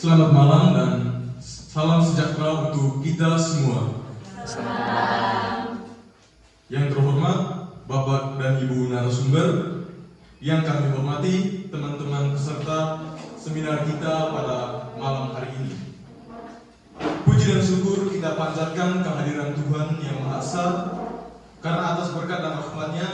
Selamat malam dan salam sejahtera untuk kita semua. Yang terhormat Bapak dan Ibu narasumber, yang kami hormati teman-teman peserta seminar kita pada malam hari ini. Puji dan syukur kita panjatkan kehadiran Tuhan Yang Maha Esa, karena atas berkat dan rahmat-Nya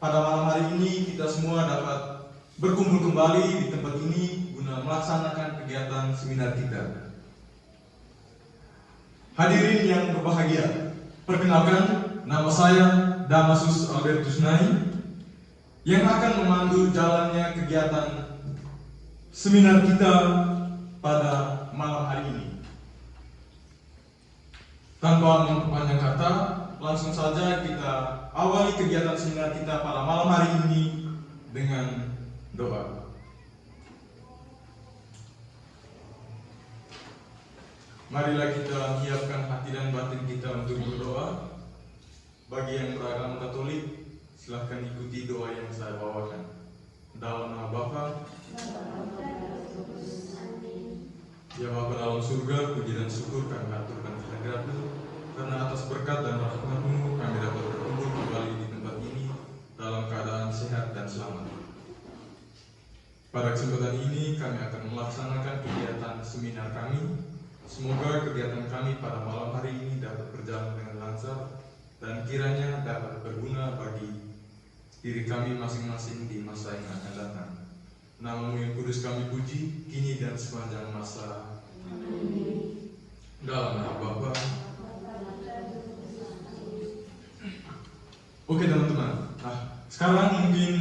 pada malam hari ini kita semua dapat berkumpul kembali di tempat ini guna melaksanakan kegiatan seminar kita. Hadirin yang berbahagia, perkenalkan, nama saya Damasus Albertus Nai yang akan memandu jalannya kegiatan seminar kita pada malam hari ini. Tanpa memperpanjang kata, langsung saja kita awali kegiatan seminar kita pada malam hari ini dengan doa. Marilah kita hiapkan hati dan batin kita untuk berdoa. Bagi yang beragama Katolik, silahkan ikuti doa yang saya bawakan. Dalam nama Bapa, ya Bapa dalam surga, puji dan syukur kami aturkan kehadirat-Mu, karena atas berkat dan rahmat-Mu kami dapat berkumpul kembali di tempat ini dalam keadaan sehat dan selamat. Pada kesempatan ini kami akan melaksanakan kegiatan seminar kami. Semoga kegiatan kami pada malam hari ini dapat berjalan dengan lancar dan kiranya dapat berguna bagi diri kami masing-masing di masa yang akan datang. Nama-Mu yang kudus kami puji, kini dan sepanjang masa. Amin. Dalam nama Bapa. Oke teman-teman, sekarang mungkin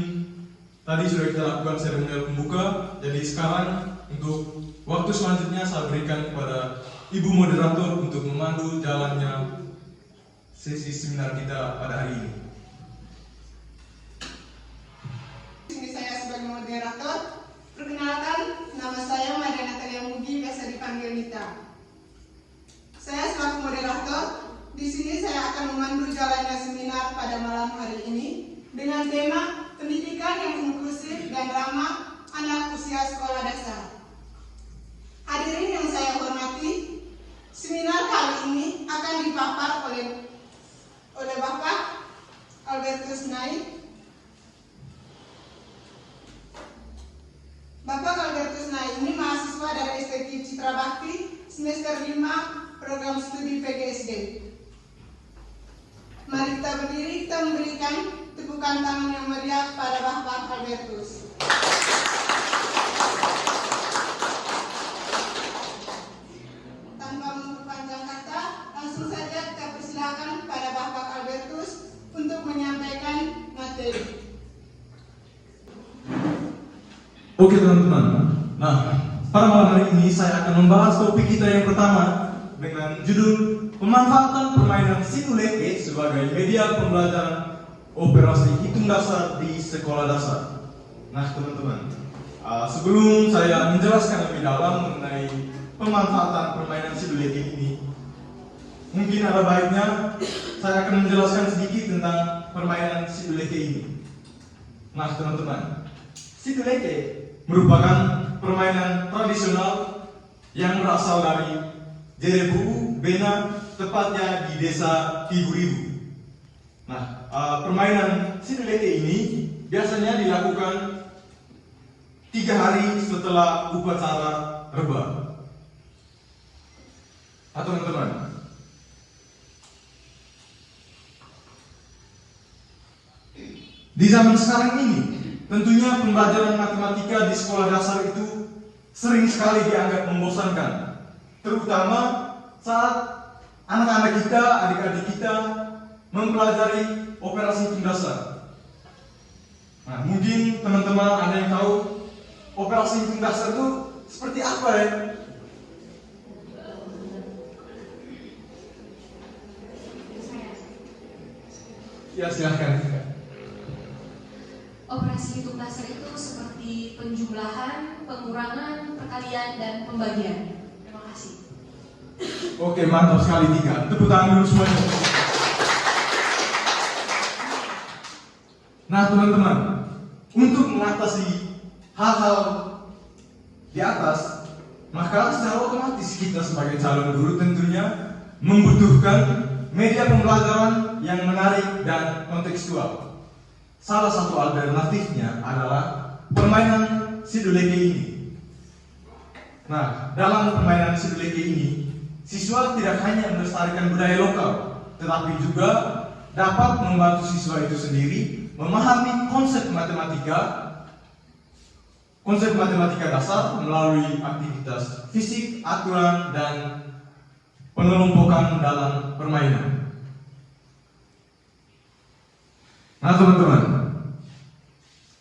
tadi sudah kita lakukan seremonial pembuka, jadi sekarang untuk waktu selanjutnya saya berikan kepada Ibu Moderator untuk memandu jalannya sesi seminar kita pada hari ini. Ini saya sebagai moderator. Perkenalkan, nama saya Maria Natalia Mugi, biasa dipanggil Nita. Saya selaku moderator, di sini saya akan memandu jalannya seminar pada malam hari ini dengan tema pendidikan yang inklusif dan ramah anak usia sekolah dasar. Hadirin yang saya hormati, seminar kali ini akan dipapar oleh Bapak Albertus Nai. Bapak Albertus Nai ini mahasiswa dari STT Citra Bakti semester 5 program studi PGSD. Mari kita berdiri, kita memberikan tepukan tangan yang meriah pada Bapak Albertus. Tanpa memperpanjang kata, langsung saja kita persilakan pada Bapak Albertus untuk menyampaikan materi. Oke teman-teman, pada malam hari ini saya akan membahas topik kita yang pertama dengan judul pemanfaatan permainan simuleke sebagai media pembelajaran operasi hitung dasar di sekolah dasar. Nah teman-teman, sebelum saya menjelaskan lebih dalam mengenai pemanfaatan permainan simuleke ini, mungkin ada baiknya saya akan menjelaskan sedikit tentang permainan simuleke ini. Nah teman-teman, simuleke merupakan permainan tradisional yang berasal dari Jerebu, Bena, tepatnya di desa Kiburibu. Nah, permainan simuleke ini biasanya dilakukan 3 hari setelah upacara reba. Teman-teman, di zaman sekarang ini, tentunya pembelajaran matematika di sekolah dasar itu sering sekali dianggap membosankan, terutama saat anak-anak kita, adik-adik kita mempelajari operasi hitung dasar. Nah, mungkin teman-teman ada yang tahu operasi hitung dasar itu seperti apa ya? Ya, silahkan. Operasi hitung dasar itu seperti penjumlahan, pengurangan, perkalian, dan pembagian. Terima kasih. Oke, mantap sekali Tika. Tepuk tangan dulu semuanya. Nah teman-teman, untuk mengatasi hal-hal di atas, maka secara otomatis kita sebagai calon guru tentunya membutuhkan media pembelajaran yang menarik dan kontekstual. Salah satu alternatifnya adalah permainan siduleke ini. Nah, dalam permainan siduleke ini, siswa tidak hanya melestarikan budaya lokal, tetapi juga dapat membantu siswa itu sendiri memahami konsep matematika dasar melalui aktivitas fisik, aturan, dan pengelompokan dalam permainan. Nah teman-teman,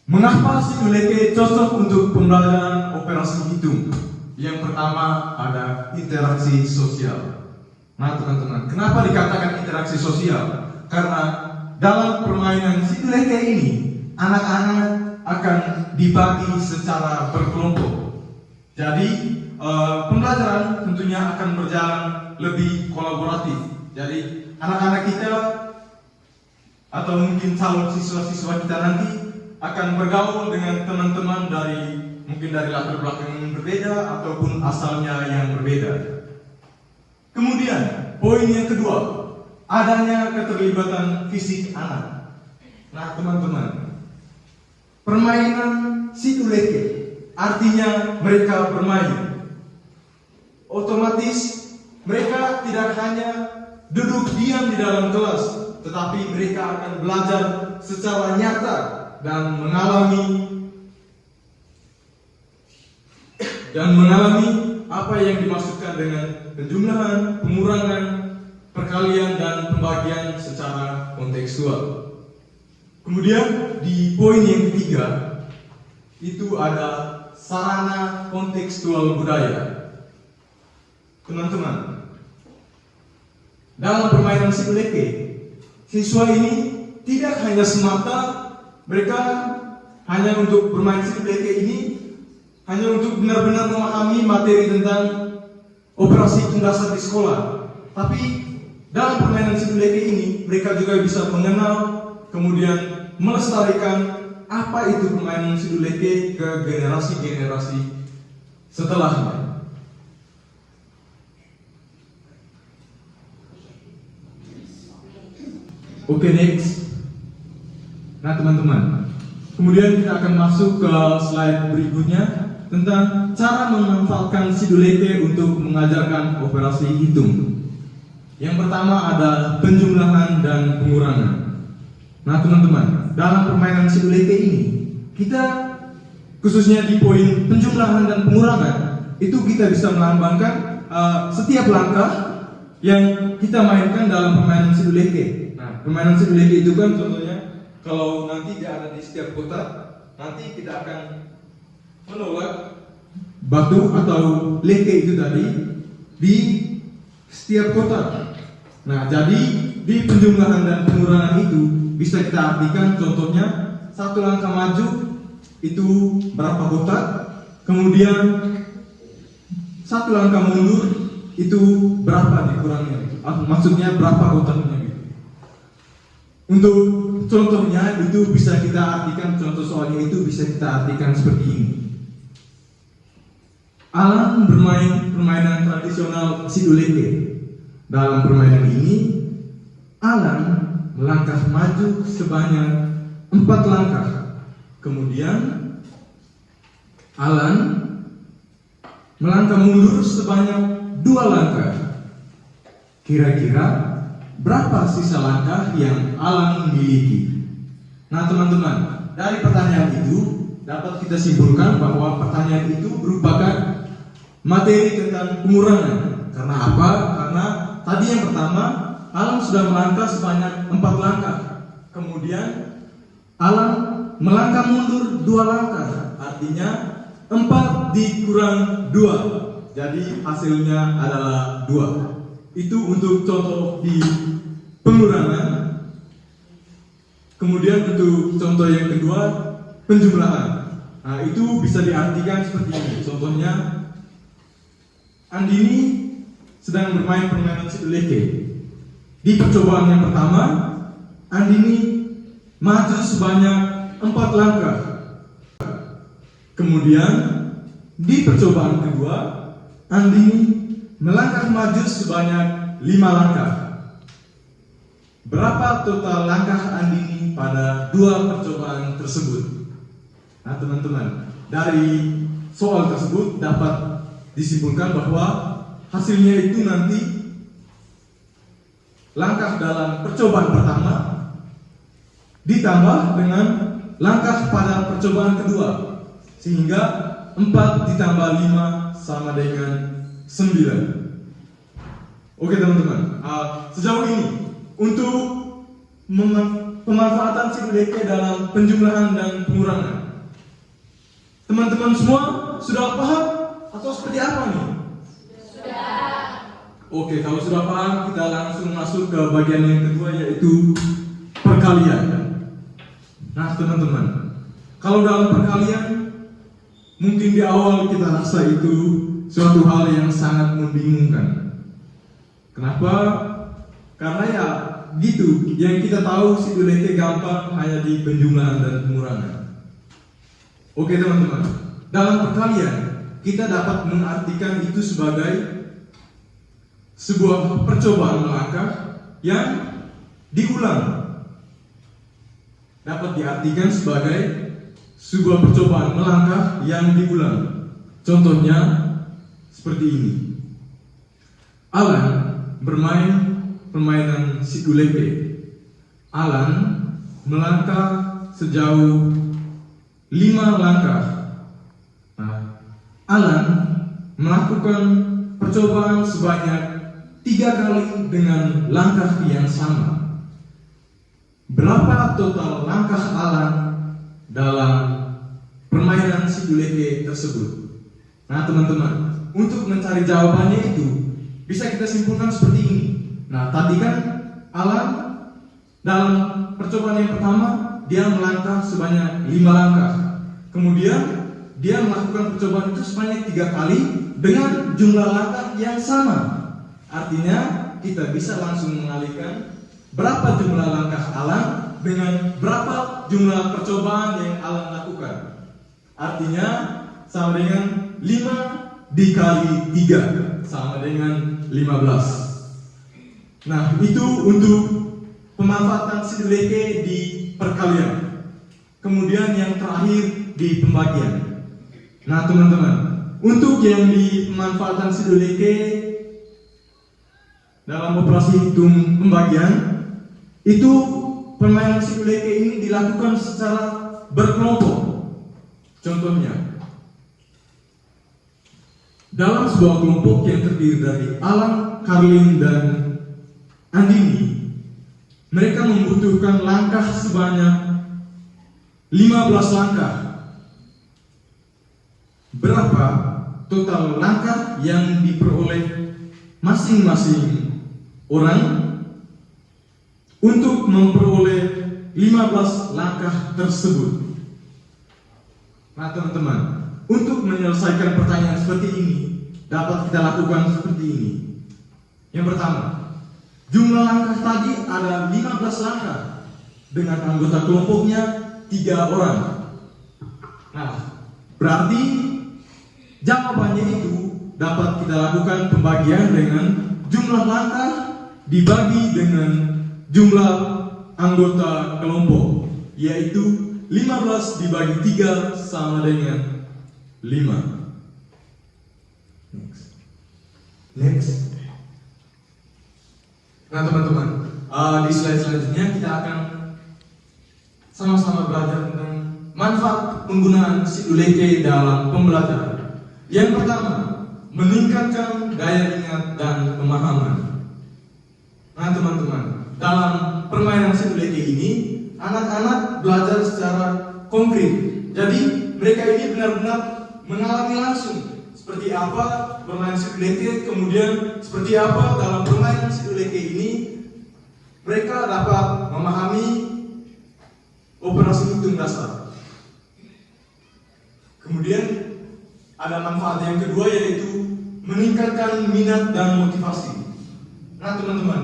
mengapa siduleke cocok untuk pembelajaran operasi hitung? Yang pertama ada interaksi sosial. Nah teman-teman, kenapa dikatakan interaksi sosial? Karena dalam permainan siduleke ini, anak-anak akan dibagi secara berkelompok. Jadi pembelajaran tentunya akan berjalan lebih kolaboratif. Jadi anak-anak kita atau mungkin calon siswa-siswa kita nanti akan bergaul dengan teman-teman mungkin dari latar belakang yang berbeda ataupun asalnya yang berbeda. Kemudian poin yang kedua, adanya keterlibatan fisik anak. Nah teman-teman, permainan siduleke artinya mereka bermain. Otomatis mereka tidak hanya duduk diam di dalam kelas, tetapi mereka akan belajar secara nyata dan mengalami apa yang dimaksudkan dengan penjumlahan, pengurangan, perkalian, dan pembagian secara kontekstual. Kemudian di poin yang ketiga itu ada sarana kontekstual budaya. Teman-teman, dalam permainan siduleke, siswa ini tidak hanya semata mereka hanya untuk bermain siduleke ini hanya untuk benar-benar memahami materi tentang operasi hitung dasar di sekolah, tapi dalam permainan siduleke ini mereka juga bisa mengenal, kemudian melestarikan apa itu permainan siduleke ke generasi-generasi setelahnya. Oke, next. Nah teman-teman, kemudian kita akan masuk ke slide berikutnya tentang cara memanfaatkan siduleke untuk mengajarkan operasi hitung. Yang pertama ada penjumlahan dan pengurangan. Nah teman-teman, dalam permainan siduleke ini, kita khususnya di poin penjumlahan dan pengurangan, itu kita bisa melambangkan setiap langkah yang kita mainkan dalam permainan siduleke. Nah, permainan siduleke itu kan contohnya, kalau nanti dia ada di setiap kotak, nanti kita akan menolak batu atau leke itu tadi di setiap kotak. Nah, jadi di penjumlahan dan pengurangan itu bisa kita artikan contohnya satu langkah maju itu berapa kotak, kemudian satu langkah mundur itu berapa dikurangnya, maksudnya berapa kotaknya gitu. Untuk contohnya itu bisa kita artikan, contoh soalnya itu bisa kita artikan seperti ini. Alan bermain permainan tradisional siduleke. Dalam permainan ini, Alan melangkah maju sebanyak 4 langkah. Kemudian Alan melangkah mundur sebanyak 2 langkah. Kira-kira berapa sisa langkah yang Alan miliki? Nah teman-teman, dari pertanyaan itu dapat kita simpulkan bahwa pertanyaan itu merupakan materi tentang pengurangan. Karena apa? Karena tadi yang pertama, Alan sudah melangkah sebanyak 4 langkah. Kemudian Alan melangkah mundur 2 langkah. Artinya 4 dikurang 2. Jadi hasilnya adalah 2. Itu untuk contoh di pengurangan. Kemudian untuk contoh yang kedua, penjumlahan. Nah, itu bisa diartikan seperti ini. Contohnya, Andini sedang bermain permainan siduleke. Di percobaan yang pertama, Andini maju sebanyak 4 langkah. Kemudian di percobaan kedua, Andini melangkah maju sebanyak 5 langkah. Berapa total langkah Andini pada 2 percobaan tersebut? Nah teman-teman, dari soal tersebut dapat disimpulkan bahwa hasilnya itu nanti langkah dalam percobaan pertama ditambah dengan langkah pada percobaan kedua, sehingga 4 ditambah 5 sama dengan 9. Oke teman-teman, sejauh ini untuk pemanfaatan Siduleke dalam penjumlahan dan pengurangan, teman-teman semua sudah paham atau seperti apa nih? Sudah. Oke, kalau sudah paham, kita langsung masuk ke bagian yang kedua, yaitu perkalian. Nah teman-teman, kalau dalam perkalian mungkin di awal kita rasa itu suatu hal yang sangat membingungkan. Kenapa? Karena ya gitu, yang kita tahu Siduleke gampang hanya di penjumlahan dan pengurangan. Oke teman-teman, dalam perkalian kita dapat mengartikan itu sebagai sebuah percobaan melangkah yang diulang. Dapat diartikan sebagai sebuah percobaan melangkah yang diulang. Contohnya seperti ini. Alan bermain permainan Siduleke. Alan melangkah sejauh 5 langkah. Nah, Alan melakukan percobaan sebanyak 3 kali dengan langkah yang sama. Berapa total langkah Alan dalam permainan Siduleke tersebut? Nah teman-teman, untuk mencari jawabannya itu bisa kita simpulkan seperti ini. Nah tadi kan Alan dalam percobaan yang pertama dia melangkah sebanyak 5 langkah. Kemudian dia melakukan percobaan itu sebanyak 3 kali dengan jumlah langkah yang sama. Artinya kita bisa langsung mengalihkan berapa jumlah langkah Alan dengan berapa jumlah percobaan yang Alan lakukan. Artinya sama dengan 5 dikali 3 sama dengan 15. Nah itu untuk pemanfaatan Siduleke di perkalian. Kemudian yang terakhir di pembagian. Nah teman-teman, untuk yang di pemanfaatan Siduleke dalam operasi hitung pembagian, itu permainan Siduleke ini dilakukan secara berkelompok. Contohnya, dalam sebuah kelompok yang terdiri dari Alan, Karlin, dan Andini, mereka membutuhkan langkah sebanyak 15 langkah. Berapa total langkah yang diperoleh masing-masing orang untuk memperoleh 15 langkah tersebut? Nah teman-teman, untuk menyelesaikan pertanyaan seperti ini dapat kita lakukan seperti ini. Yang pertama, jumlah langkah tadi ada 15 langkah dengan anggota kelompoknya 3 orang. Nah, berarti jawabannya itu dapat kita lakukan pembagian dengan jumlah langkah dibagi dengan jumlah anggota kelompok, yaitu 15 dibagi 3 sama dengan 5. Next. Nah teman-teman, di slide selanjutnya kita akan sama-sama belajar tentang manfaat penggunaan Siduleke dalam pembelajaran. Yang pertama, meningkatkan daya ingat dan pemahaman. Nah teman-teman, dalam permainan Siduleke ini, anak-anak belajar secara konkret. Jadi mereka ini benar-benar mengalami langsung seperti apa bermain Siduleke, kemudian seperti apa dalam permainan Siduleke ini mereka dapat memahami operasi hitung dasar. Kemudian ada manfaat yang kedua, yaitu meningkatkan minat dan motivasi. Nah teman-teman,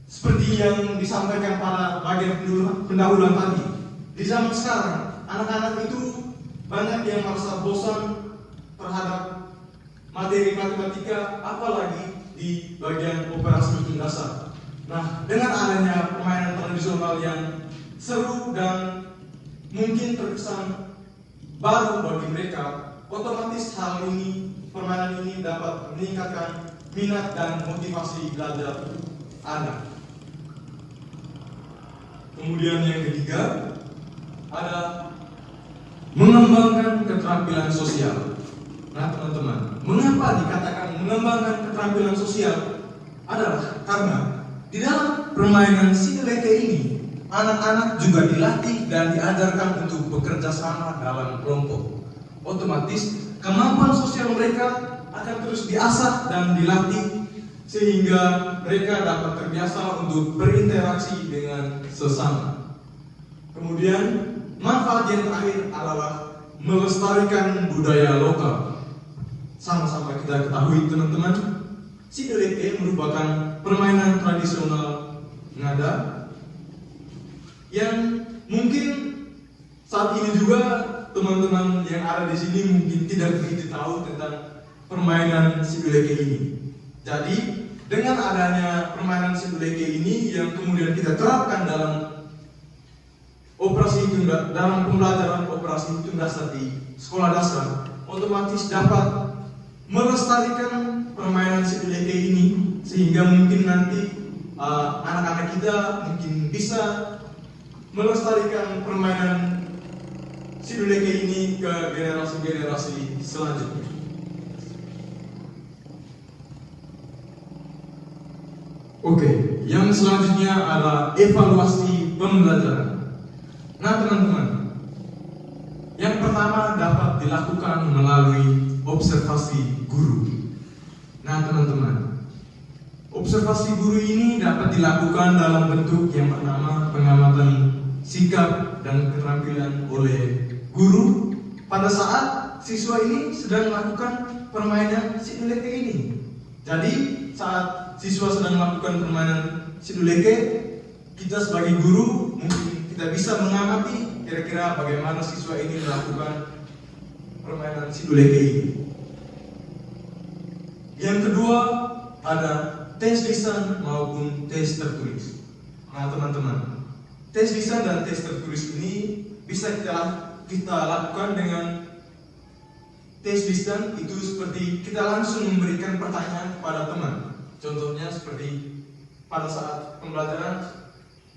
seperti yang disampaikan pada bagian pendahuluan tadi, di zaman sekarang anak-anak itu banyak yang merasa bosan terhadap materi matematika, apalagi di bagian operasi hitung dasar. Nah, dengan adanya permainan tradisional yang seru dan mungkin terkesan baru bagi mereka, otomatis hal ini, permainan ini dapat meningkatkan minat dan motivasi belajar anak. Kemudian yang ketiga, ada mengembangkan keterampilan sosial. Nah teman-teman, mengapa dikatakan mengembangkan keterampilan sosial? Adalah karena di dalam permainan Sinuleke ini, anak-anak juga dilatih dan diajarkan untuk bekerja sama dalam kelompok. Otomatis kemampuan sosial mereka akan terus diasah dan dilatih sehingga mereka dapat terbiasa untuk berinteraksi dengan sesama. Kemudian manfaat yang terakhir adalah melestarikan budaya lokal. Sama-sama kita ketahui teman-teman, Sinuleke merupakan permainan tradisional Ngada yang mungkin saat ini juga teman-teman yang ada di sini mungkin tidak begitu tahu tentang permainan Sinuleke ini. Jadi dengan adanya permainan Sinuleke ini yang kemudian kita terapkan dalam dalam pembelajaran operasi hitung dasar di sekolah dasar, otomatis dapat melestarikan permainan Sinuleke ini sehingga mungkin nanti anak-anak kita mungkin bisa melestarikan permainan Sinuleke ini ke generasi-generasi selanjutnya. Oke, yang selanjutnya adalah evaluasi pembelajaran. Nah teman-teman, yang pertama dapat dilakukan melalui observasi guru. Nah teman-teman, observasi guru ini dapat dilakukan dalam bentuk yang pertama pengamatan sikap dan keterampilan oleh guru pada saat siswa ini sedang melakukan permainan Sinuleke ini. Jadi saat siswa sedang melakukan permainan Sinuleke, kita sebagai guru mungkin kita bisa mengamati kira-kira bagaimana siswa ini melakukan permainan Sinuleke ini. Yang kedua ada tes lisan maupun tes tertulis. Nah teman-teman, tes lisan dan tes tertulis ini bisa kita lakukan dengan tes lisan itu seperti kita langsung memberikan pertanyaan kepada teman. Contohnya seperti pada saat pembelajaran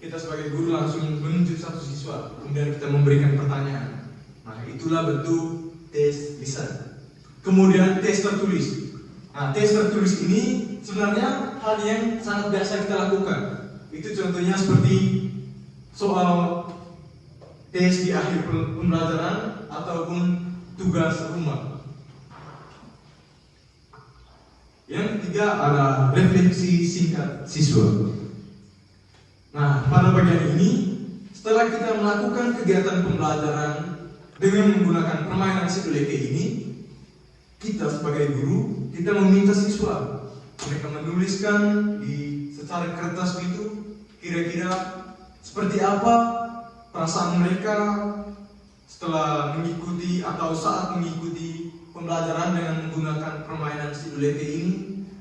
kita sebagai guru langsung menunjuk satu siswa, kemudian kita memberikan pertanyaan. Nah itulah bentuk tes lisan. Kemudian tes tertulis. Nah tes tertulis ini sebenarnya hal yang sangat biasa kita lakukan. Itu contohnya seperti soal tes di akhir pembelajaran ataupun tugas rumah. Yang ketiga ada refleksi singkat siswa. Nah, pada bagian ini, setelah kita melakukan kegiatan pembelajaran dengan menggunakan permainan Sinuleke ini, kita sebagai guru, kita meminta siswa mereka menuliskan di secara kertas itu kira-kira seperti apa perasaan mereka setelah mengikuti atau saat mengikuti pembelajaran dengan menggunakan permainan Sinuleke ini,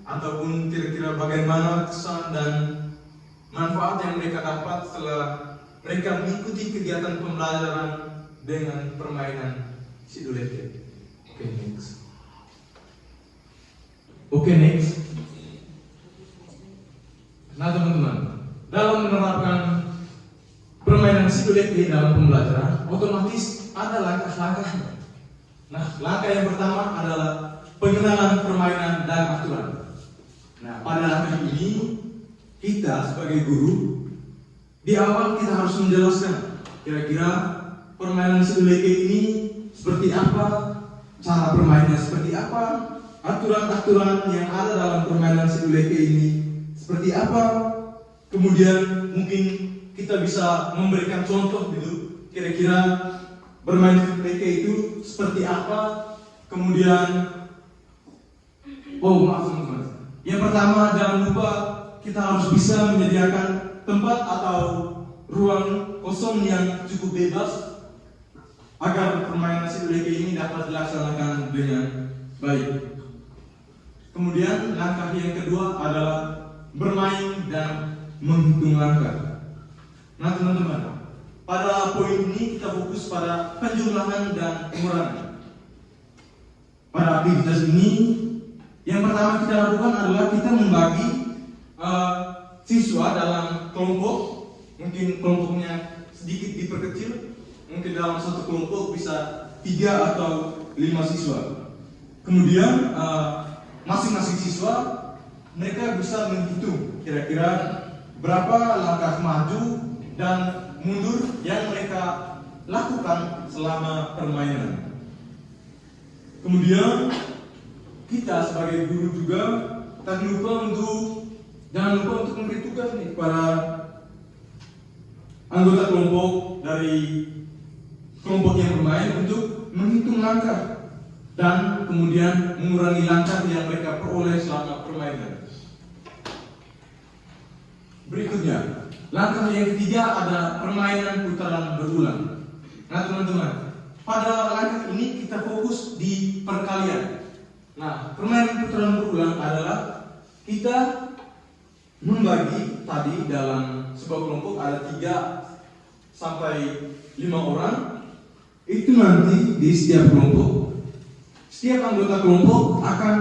ataupun kira-kira bagaimana kesan dan manfaat yang mereka dapat setelah mereka mengikuti kegiatan pembelajaran dengan permainan Sinuleke. Oke, next. Nah teman-teman, dalam menerapkan permainan Sinuleke dalam pembelajaran, otomatis ada langkah-langkahnya. Nah, langkah yang pertama adalah pengenalan permainan dan aturan. Nah, pada hari ini kita sebagai guru di awal kita harus menjelaskan kira-kira permainan Sinuleke ini seperti apa, cara permainnya seperti apa, aturan-aturan yang ada dalam permainan Sinuleke ini seperti apa. Kemudian mungkin kita bisa memberikan contoh gitu, kira-kira bermain Sinuleke itu seperti apa. Kemudian maaf teman-teman, yang pertama jangan lupa kita harus bisa menyediakan tempat atau ruang kosong yang cukup bebas agar permainan Sinuleke ini dapat dilaksanakan dengan baik. Kemudian langkah yang kedua adalah bermain dan menghitung langkah. Nah teman-teman, pada poin ini kita fokus pada penjumlahan dan pengurangan. Pada aktivitas ini, yang pertama kita lakukan adalah kita membagi siswa dalam kelompok. Mungkin kelompoknya sedikit diperkecil, mungkin dalam satu kelompok bisa 3 atau 5 siswa. Kemudian masing-masing siswa mereka bisa menghitung kira-kira berapa langkah maju dan mundur yang mereka lakukan selama permainan. Kemudian kita sebagai guru juga jangan lupa untuk memberi tugas nih kepada anggota kelompok dari kelompok yang bermain untuk menghitung langkah dan kemudian mengurangi langkah yang mereka peroleh selama permainan. Berikutnya, langkah yang ketiga ada permainan putaran berulang. Nah teman-teman, pada langkah ini kita fokus di perkalian. Nah, permainan putaran berulang adalah kita membagi tadi dalam sebuah kelompok ada 3 sampai 5 orang. Itu nanti di setiap kelompok, setiap anggota kelompok akan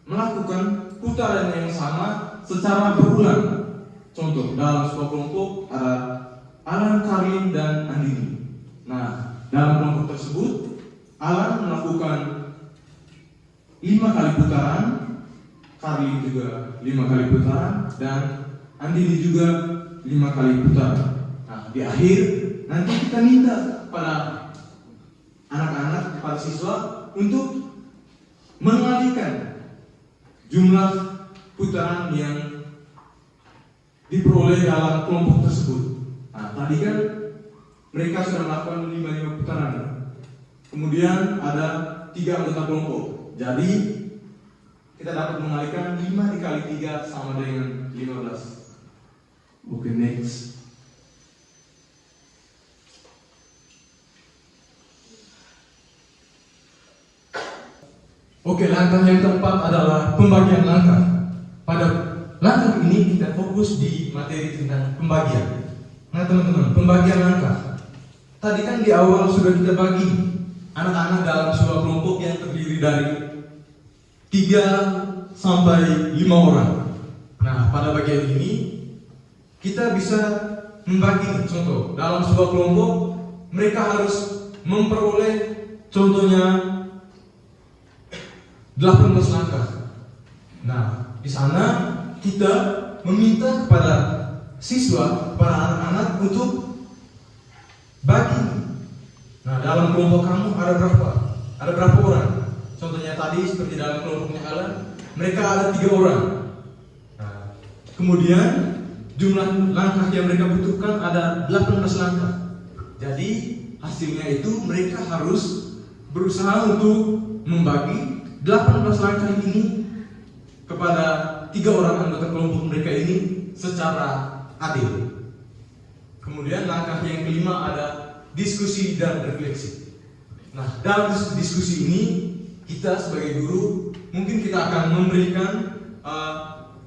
melakukan putaran yang sama secara berulang. Contoh, dalam sebuah kelompok ada Alan, Karlin, dan Andini. Nah, dalam kelompok tersebut Alan melakukan 5 kali putaran, Karlin juga 5 kali putaran, dan Andini juga 5 kali putaran. Nah, di akhir nanti kita minta pada anak-anak, para siswa untuk mengalikan jumlah putaran yang diperoleh dalam kelompok tersebut. Nah, tadi kan mereka sudah melakukan 5 putaran. Kemudian ada 3 anggota kelompok. Jadi kita dapat mengalihkan 5 dikali 3 sama dengan 15. Oke, next. Oke, langkah yang keempat adalah pembagian langkah. Pada langkah ini kita fokus di materi tentang pembagian. Nah teman-teman, pembagian langkah. Tadi kan di awal sudah kita bagi anak-anak dalam sebuah kelompok yang terdiri dari 3 sampai 5 orang. Nah, pada bagian ini kita bisa membagi. Contoh, dalam sebuah kelompok mereka harus memperoleh contohnya 18 langkah. Nah, di sana kita meminta kepada siswa, para anak-anak untuk bagi. Nah, dalam kelompok kamu ada berapa? Ada berapa orang? Contohnya tadi seperti dalam kelompoknya Alan, mereka ada 3 orang. Nah, kemudian jumlah langkah yang mereka butuhkan ada 18 langkah. Jadi hasilnya itu mereka harus berusaha untuk membagi 18 langkah ini kepada 3 orang anggota kelompok mereka ini secara adil. Kemudian langkah yang kelima ada diskusi dan refleksi. Nah, dalam diskusi ini kita sebagai guru mungkin kita akan memberikan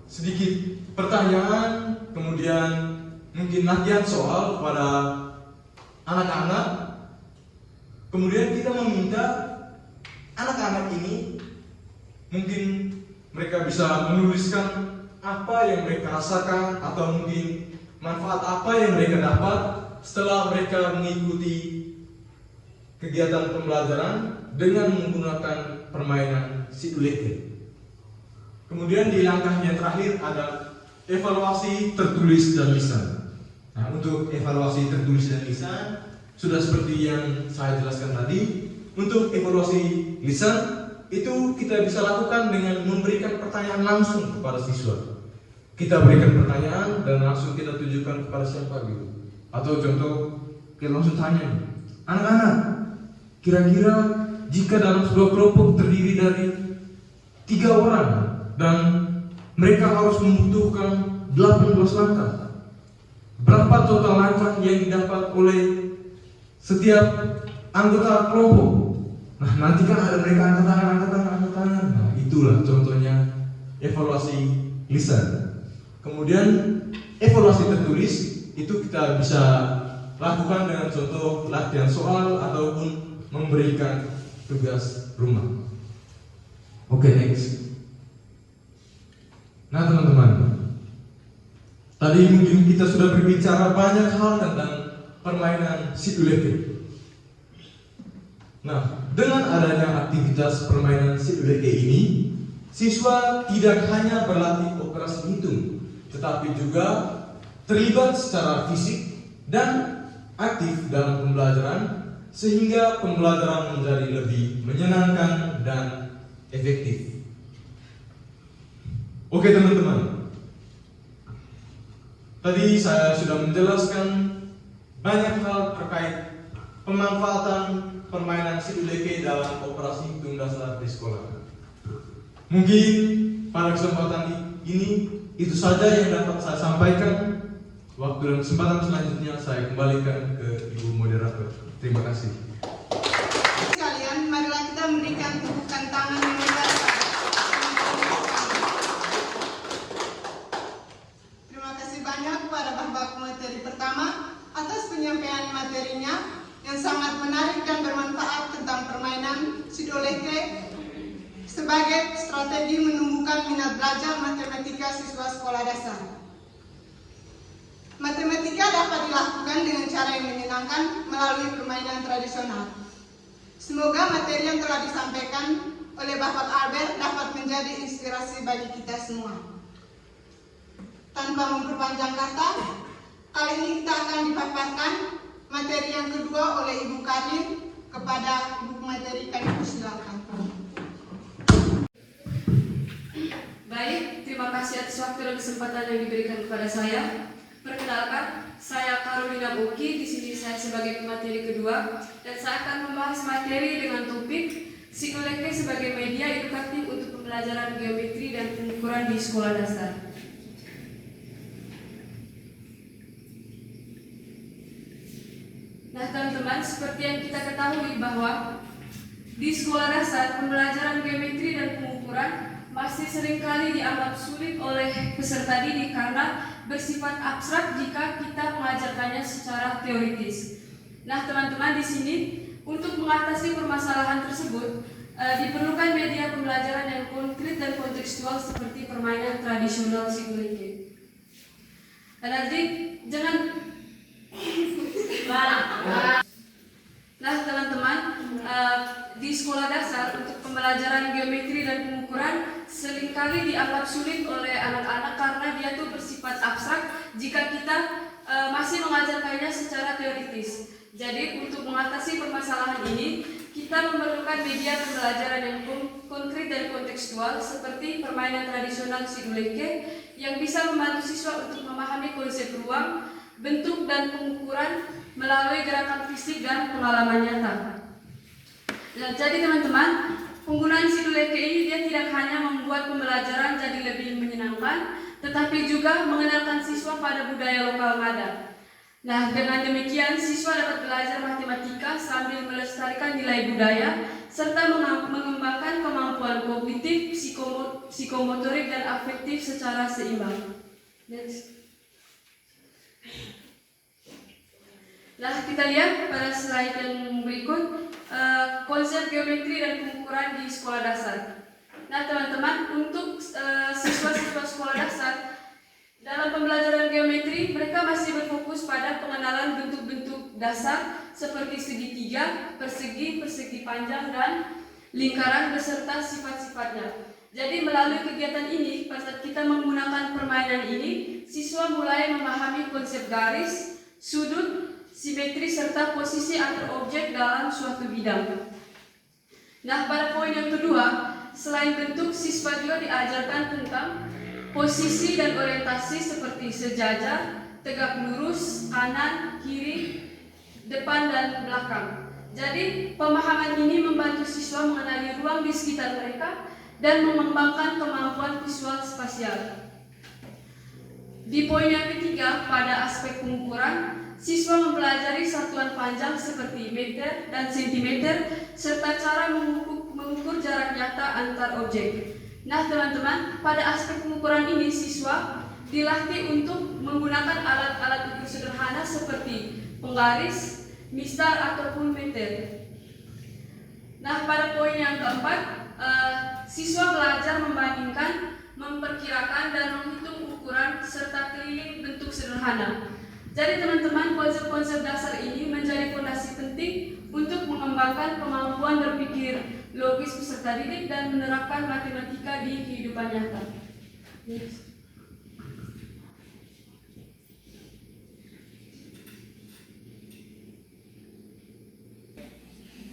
sedikit pertanyaan, kemudian mungkin latihan soal kepada anak-anak. Kemudian kita meminta anak-anak ini mungkin mereka bisa menuliskan apa yang mereka rasakan atau mungkin manfaat apa yang mereka dapat setelah mereka mengikuti kegiatan pembelajaran dengan menggunakan permainan Siduleke. Kemudian di langkah yang terakhir ada evaluasi tertulis dan lisan. Nah, untuk evaluasi tertulis dan lisan sudah seperti yang saya jelaskan tadi. Untuk evaluasi lisan itu kita bisa lakukan dengan memberikan pertanyaan langsung kepada siswa. Kita berikan pertanyaan dan langsung kita tunjukkan kepada siapa gitu. Atau contoh kita langsung tanya, anak-anak, kira-kira jika dalam sebuah kelompok terdiri dari 3 orang dan mereka harus membutuhkan 18 langkah, berapa total langkah yang didapat oleh setiap anggota kelompok? Nah, nanti kan ada mereka angkat tangan. Nah, itulah contohnya evaluasi lisan. Kemudian evaluasi tertulis itu kita bisa lakukan dengan contoh latihan soal ataupun memberikan tugas rumah. Oke, next. Nah teman-teman, tadi mungkin kita sudah berbicara banyak hal tentang permainan Siduleke. Nah, dengan adanya aktivitas permainan Siduleke ini, siswa tidak hanya berlatih operasi hitung, tetapi juga terlibat secara fisik dan aktif dalam pembelajaran, sehingga pembelajaran menjadi lebih menyenangkan dan efektif. Oke teman-teman, tadi saya sudah menjelaskan banyak hal terkait pemanfaatan permainan Siduleke dalam operasi hitung dasar di sekolah. Mungkin pada kesempatan ini itu saja yang dapat saya sampaikan. Waktu dan kesempatan selanjutnya saya kembalikan ke Ibu Moderator. Terima kasih. Sekalian, marilah kita memberikan tepukan tangan yang lebar. Terima kasih banyak kepada Bapak Materi pertama atas penyampaian materinya yang sangat menarik dan bermanfaat tentang permainan Siduleke sebagai strategi menumbuhkan minat belajar matematika siswa sekolah dasar. Matematika dapat dilakukan dengan cara yang menyenangkan melalui permainan tradisional. Semoga materi yang telah disampaikan oleh Bapak Albert dapat menjadi inspirasi bagi kita semua. Tanpa memperpanjang kata, kali ini kita akan dipaparkan materi yang kedua oleh Ibu Karin kepada Ibu Materi. Kami persilakan. Baik, terima kasih atas waktu dan kesempatan yang diberikan kepada saya. Perkenalkan, saya Carolina Boki. Di sini saya sebagai pemateri kedua dan saya akan membahas materi dengan topik Siduleke sebagai media edukatif untuk pembelajaran geometri dan pengukuran di sekolah dasar. Nah teman-teman, seperti yang kita ketahui bahwa di sekolah dasar pembelajaran geometri dan pengukuran masih seringkali dianggap sulit oleh peserta didik karena bersifat abstrak jika kita mengajarkannya secara teoritis. Nah teman-teman, di sini untuk mengatasi permasalahan tersebut diperlukan media pembelajaran yang konkret dan kontekstual seperti permainan tradisional Siduleke. Nanti jangan Nah teman-teman, di sekolah dasar untuk pembelajaran geometri dan pengukuran seringkali dianggap sulit oleh anak-anak karena dia tuh bersifat abstrak jika kita masih mengajarkannya secara teoritis. Jadi untuk mengatasi permasalahan ini, kita memerlukan media pembelajaran yang konkret dan kontekstual seperti permainan tradisional Siduleke yang bisa membantu siswa untuk memahami konsep ruang, bentuk dan pengukuran melalui gerakan fisik dan pengalaman nyata. Nah, jadi teman-teman, penggunaan Siduleke ini dia tidak hanya membuat pembelajaran jadi lebih menyenangkan, tetapi juga mengenalkan siswa pada budaya lokal Ngada. Nah, dengan demikian siswa dapat belajar matematika sambil melestarikan nilai budaya serta mengembangkan kemampuan kognitif, psikomotorik dan afektif secara seimbang. Nah, kita lihat pada slide yang berikut konsep geometri dan pengukuran di sekolah dasar. Nah, teman-teman, untuk siswa-siswa sekolah dasar dalam pembelajaran geometri, mereka masih berfokus pada pengenalan bentuk-bentuk dasar seperti segitiga, persegi, persegi panjang, dan lingkaran beserta sifat-sifatnya. Jadi melalui kegiatan ini, pada saat kita menggunakan permainan ini, siswa mulai memahami konsep garis, sudut, simetri, serta posisi antar objek dalam suatu bidang. Nah, pada poin yang kedua, selain bentuk, siswa juga diajarkan tentang posisi dan orientasi seperti sejajar, tegak lurus, kanan, kiri, depan, dan belakang. Jadi, pemahaman ini membantu siswa mengenali ruang di sekitar mereka dan mengembangkan kemampuan visual spasial. Di poin yang ketiga, pada aspek pengukuran, siswa mempelajari satuan panjang seperti meter dan sentimeter serta cara mengukur jarak nyata antar objek. Nah teman-teman, pada aspek pengukuran ini siswa dilatih untuk menggunakan alat-alat ukur sederhana seperti penggaris, mistar ataupun meter. Nah pada poin yang keempat, siswa belajar membandingkan, memperkirakan dan menghitung ukuran serta keliling bentuk sederhana. Jadi teman-teman, konsep-konsep dasar ini menjadi fondasi penting untuk mengembangkan kemampuan berpikir logis peserta didik dan menerapkan matematika di kehidupan nyata.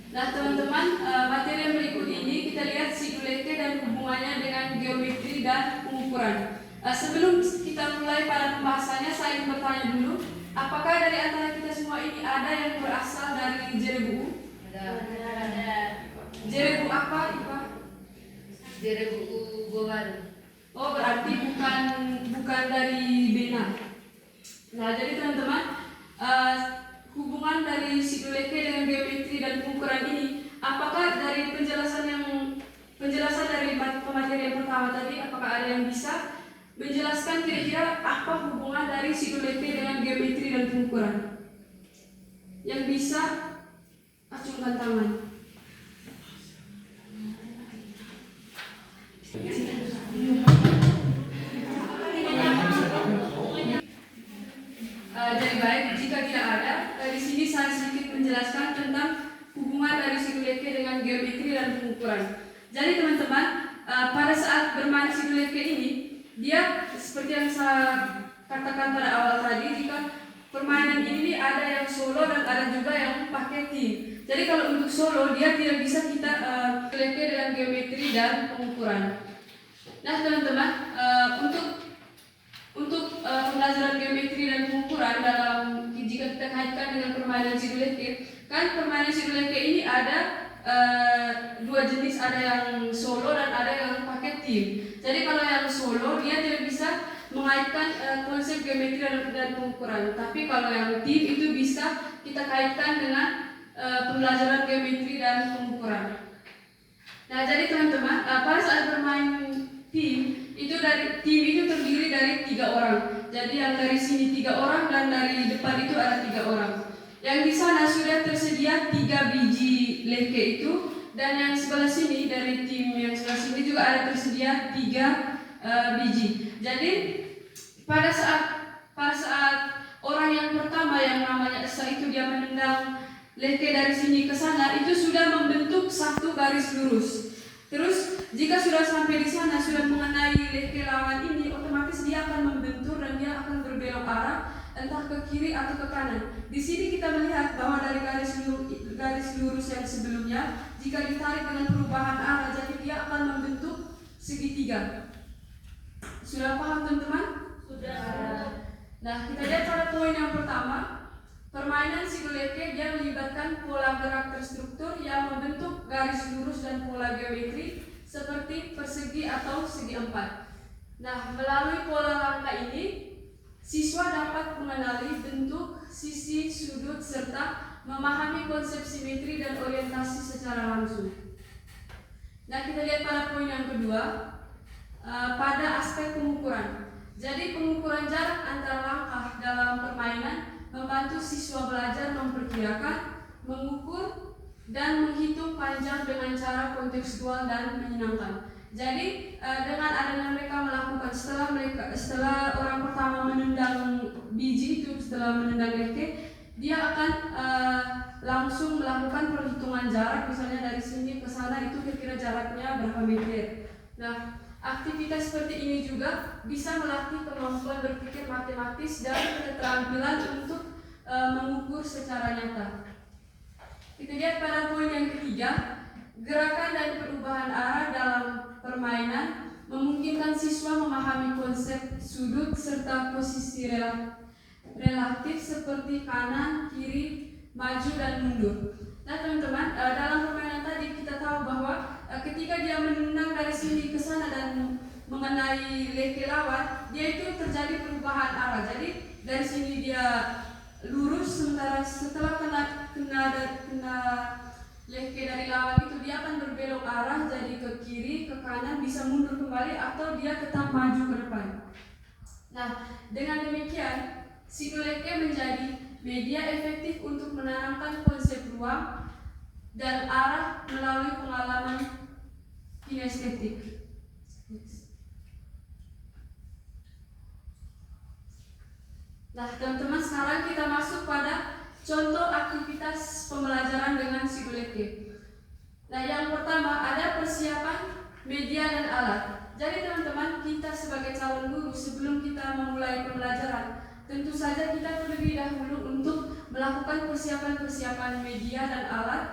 Nah teman-teman, materi yang berikut ini kita lihat Siduleke dan hubungannya dengan geometri dan pengukuran. Sebelum kita mulai pada pembahasannya, saya ingin bertanya dulu, apakah dari antara kita semua ini ada yang berasal dari Jerebu? Ada. Jerebu apa, Ipa? Jerebu Gowan. Oh, berarti bukan dari Bena. Nah, jadi teman-teman, hubungan dari Siduleke dengan geometri dan pengukuran ini, apakah dari penjelasan dari pemateri yang pertama tadi, apakah ada yang bisa menjelaskan kira-kira apa hubungan dari Siduleke dengan geometri dan pengukuran? Yang bisa acungkan tangan. Jadi baik, jika tidak ada, di sini saya sedikit menjelaskan tentang hubungan dari Siduleke dengan geometri dan pengukuran. Jadi teman-teman, pada saat bermain Siduleke ini, dia seperti yang saya katakan pada awal tadi, jika permainan ini ada yang solo dan ada juga yang pakai tim. Jadi kalau untuk solo, dia tidak bisa kita Siduleke dengan geometri dan pengukuran. Nah teman-teman, untuk pembelajaran geometri dan pengukuran jika kita kaitkan dengan permainan Siduleke, kan permainan Siduleke ini ada dua jenis, ada yang solo dan ada yang pakai tim. Jadi kalau yang solo dia tidak bisa mengaitkan konsep geometri dan pengukuran, tapi kalau yang tim itu bisa kita kaitkan dengan pembelajaran geometri dan pengukuran. Nah jadi teman-teman, pada saat bermain tim itu terdiri dari 3 orang. Jadi yang dari sini 3 orang dan dari depan itu ada 3 orang. Yang di sana sudah tersedia 3 biji leke itu, dan yang sebelah sini dari tim yang sebelah sini juga ada tersedia 3 biji. Jadi pada saat orang yang pertama yang namanya Esa itu dia menendang leke dari sini ke sana, itu sudah membentuk satu garis lurus. Terus jika sudah sampai di sana, sudah mengenai leke lawan ini, otomatis dia akan membentur dan dia akan berbelok arah entah ke kiri atau ke kanan. Di sini kita melihat bahwa dari garis lurus yang sebelumnya, jika ditarik dengan perubahan arah, jadi dia akan membentuk segitiga. Sudah paham teman-teman? Sudah. Nah, kita lihat pada poin yang pertama. Permainan Siduleke dia melibatkan pola gerak terstruktur yang membentuk garis lurus dan pola geometri seperti persegi atau segi empat. Nah, melalui pola langkah ini, siswa dapat mengenali bentuk, sisi, sudut, serta memahami konsep simetri dan orientasi secara langsung. Nah, kita lihat pada poin yang kedua, pada aspek pengukuran. Jadi pengukuran jarak antar langkah dalam permainan membantu siswa belajar memperkirakan, mengukur, dan menghitung panjang dengan cara kontekstual dan menyenangkan. Jadi dengan adanya mereka melakukan setelah orang pertama menendang biji itu, setelah menendang leke, dia akan langsung melakukan perhitungan jarak, misalnya dari sini ke sana itu kira-kira jaraknya berapa meter. Nah, aktivitas seperti ini juga bisa melatih kemampuan berpikir matematis dan keterampilan untuk mengukur secara nyata. Kita lihat pada poin yang ketiga, gerakan dan perubahan arah dalam permainan memungkinkan siswa memahami konsep sudut serta posisi relatif seperti kanan, kiri, maju, dan mundur. Nah teman-teman, dalam permainan tadi kita tahu bahwa ketika dia menendang dari sini ke sana dan mengenai leke lawan, dia itu terjadi perubahan arah. Jadi dari sini dia lurus, sementara setelah kena leke dari lawan itu dia akan berbelok arah, jadi ke kiri, ke kanan, kanan bisa mundur kembali atau dia tetap maju ke depan. Nah, dengan demikian, Simuleke menjadi media efektif untuk menanamkan konsep ruang dan arah melalui pengalaman kinestetik. Nah, teman-teman, sekarang kita masuk pada contoh aktivitas pembelajaran dengan Simuleke. Nah, yang pertama ada persiapan media dan alat. Jadi teman-teman, kita sebagai calon guru sebelum kita memulai pembelajaran, tentu saja kita terlebih dahulu untuk melakukan persiapan-persiapan media dan alat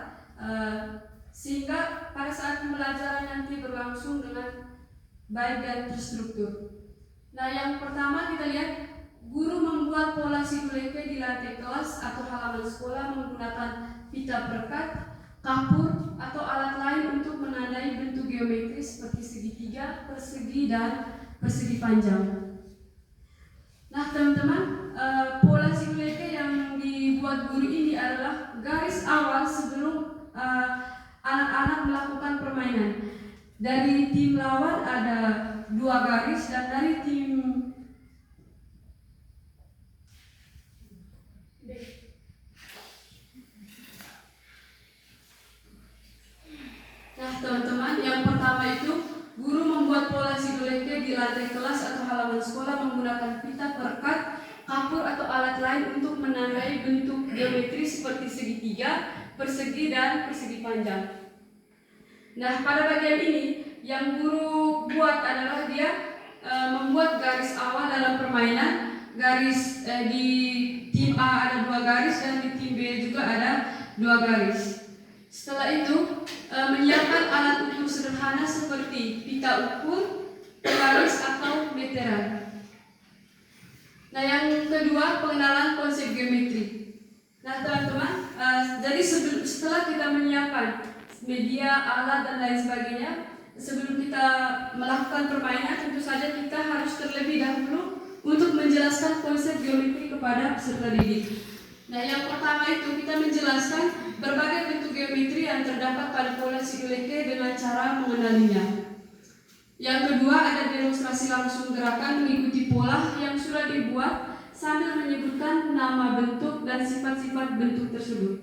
sehingga pada saat pembelajaran nanti berlangsung dengan baik dan terstruktur. Nah, yang pertama kita lihat, guru membuat pola Simuleke di lantai kelas atau halaman sekolah menggunakan pita perekat, kapur, atau alat lain untuk menandai bentuk geometris seperti segitiga, persegi, dan persegi panjang. Nah, teman-teman, pola Simuleke yang dibuat guru ini adalah garis awal sebelum anak-anak melakukan permainan. Dari tim lawan ada 2 garis dan dari tim Nah, teman-teman, yang pertama itu guru membuat pola Simuleke di lantai kelas atau halaman sekolah menggunakan pita perekat, kapur atau alat lain untuk menandai bentuk geometris seperti segitiga, persegi, dan persegi panjang. Nah, pada bagian ini yang guru buat adalah dia membuat garis awal dalam permainan. Garis di tim A ada 2 garis dan di tim B juga ada 2 garis. Setelah itu menyiapkan alat ukur sederhana seperti pita ukur, penggaris atau meteran. Nah, yang kedua pengenalan konsep geometri. Nah, teman-teman, jadi setelah kita menyiapkan media, alat, dan lain sebagainya, sebelum kita melakukan permainan, tentu saja kita harus terlebih dahulu untuk menjelaskan konsep geometri kepada peserta didik. Nah, yang pertama itu kita menjelaskan berbagai bentuk geometri yang terdapat pada pola Simuleke dengan cara mengenalinya. Yang kedua ada demonstrasi langsung gerakan mengikuti pola yang sudah dibuat sambil menyebutkan nama bentuk dan sifat-sifat bentuk tersebut.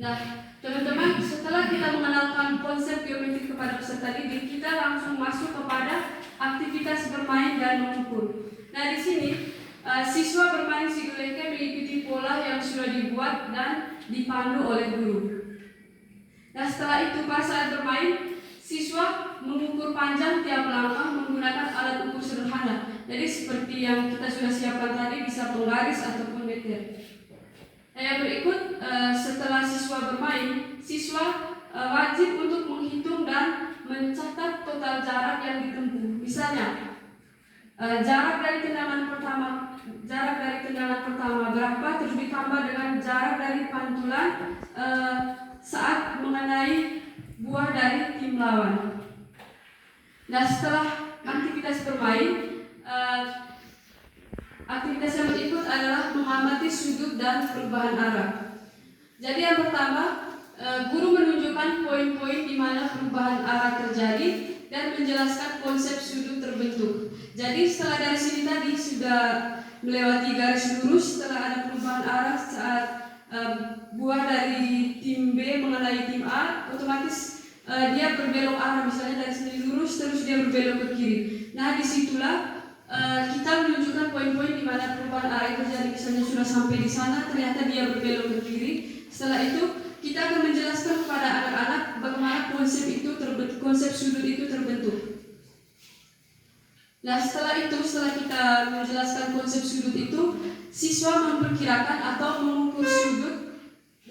Nah, teman-teman, setelah kita mengenalkan konsep geometri kepada peserta didik, kita langsung masuk kepada aktivitas bermain dan mengukur. Nah, di sini siswa bermain Simuleke mengikuti pola yang sudah dibuat dan dipandu oleh guru. Nah, setelah itu pada saat bermain, siswa mengukur panjang tiap langkah menggunakan alat ukur sederhana. Jadi seperti yang kita sudah siapkan tadi, bisa penggaris ataupun meter. Nah, yang berikut, setelah siswa bermain, siswa wajib untuk menghitung dan mencatat total jarak yang ditempuh. Misalnya, jarak dari tendangan pertama berapa, terus ditambah dengan jarak dari pantulan saat mengenai buah dari tim lawan. Nah, setelah aktivitas bermain, aktivitas yang berikut adalah mengamati sudut dan perubahan arah. Jadi yang pertama, guru menunjukkan poin-poin di mana perubahan arah terjadi dan menjelaskan konsep sudut terbentuk. Jadi setelah dari sini tadi sudah melewati garis lurus, setelah ada perubahan arah saat buah dari tim B mengenai tim A, otomatis dia berbelok arah, misalnya dari sini lurus terus dia berbelok ke kiri. Nah, disitulah kita menunjukkan poin-poin di mana perubahan arah terjadi. Misalnya sudah sampai di sana, ternyata dia berbelok ke kiri. Setelah itu kita akan menjelaskan kepada anak-anak bagaimana konsep sudut itu terbentuk. Nah, setelah kita menjelaskan konsep sudut itu, siswa memperkirakan atau mengukur sudut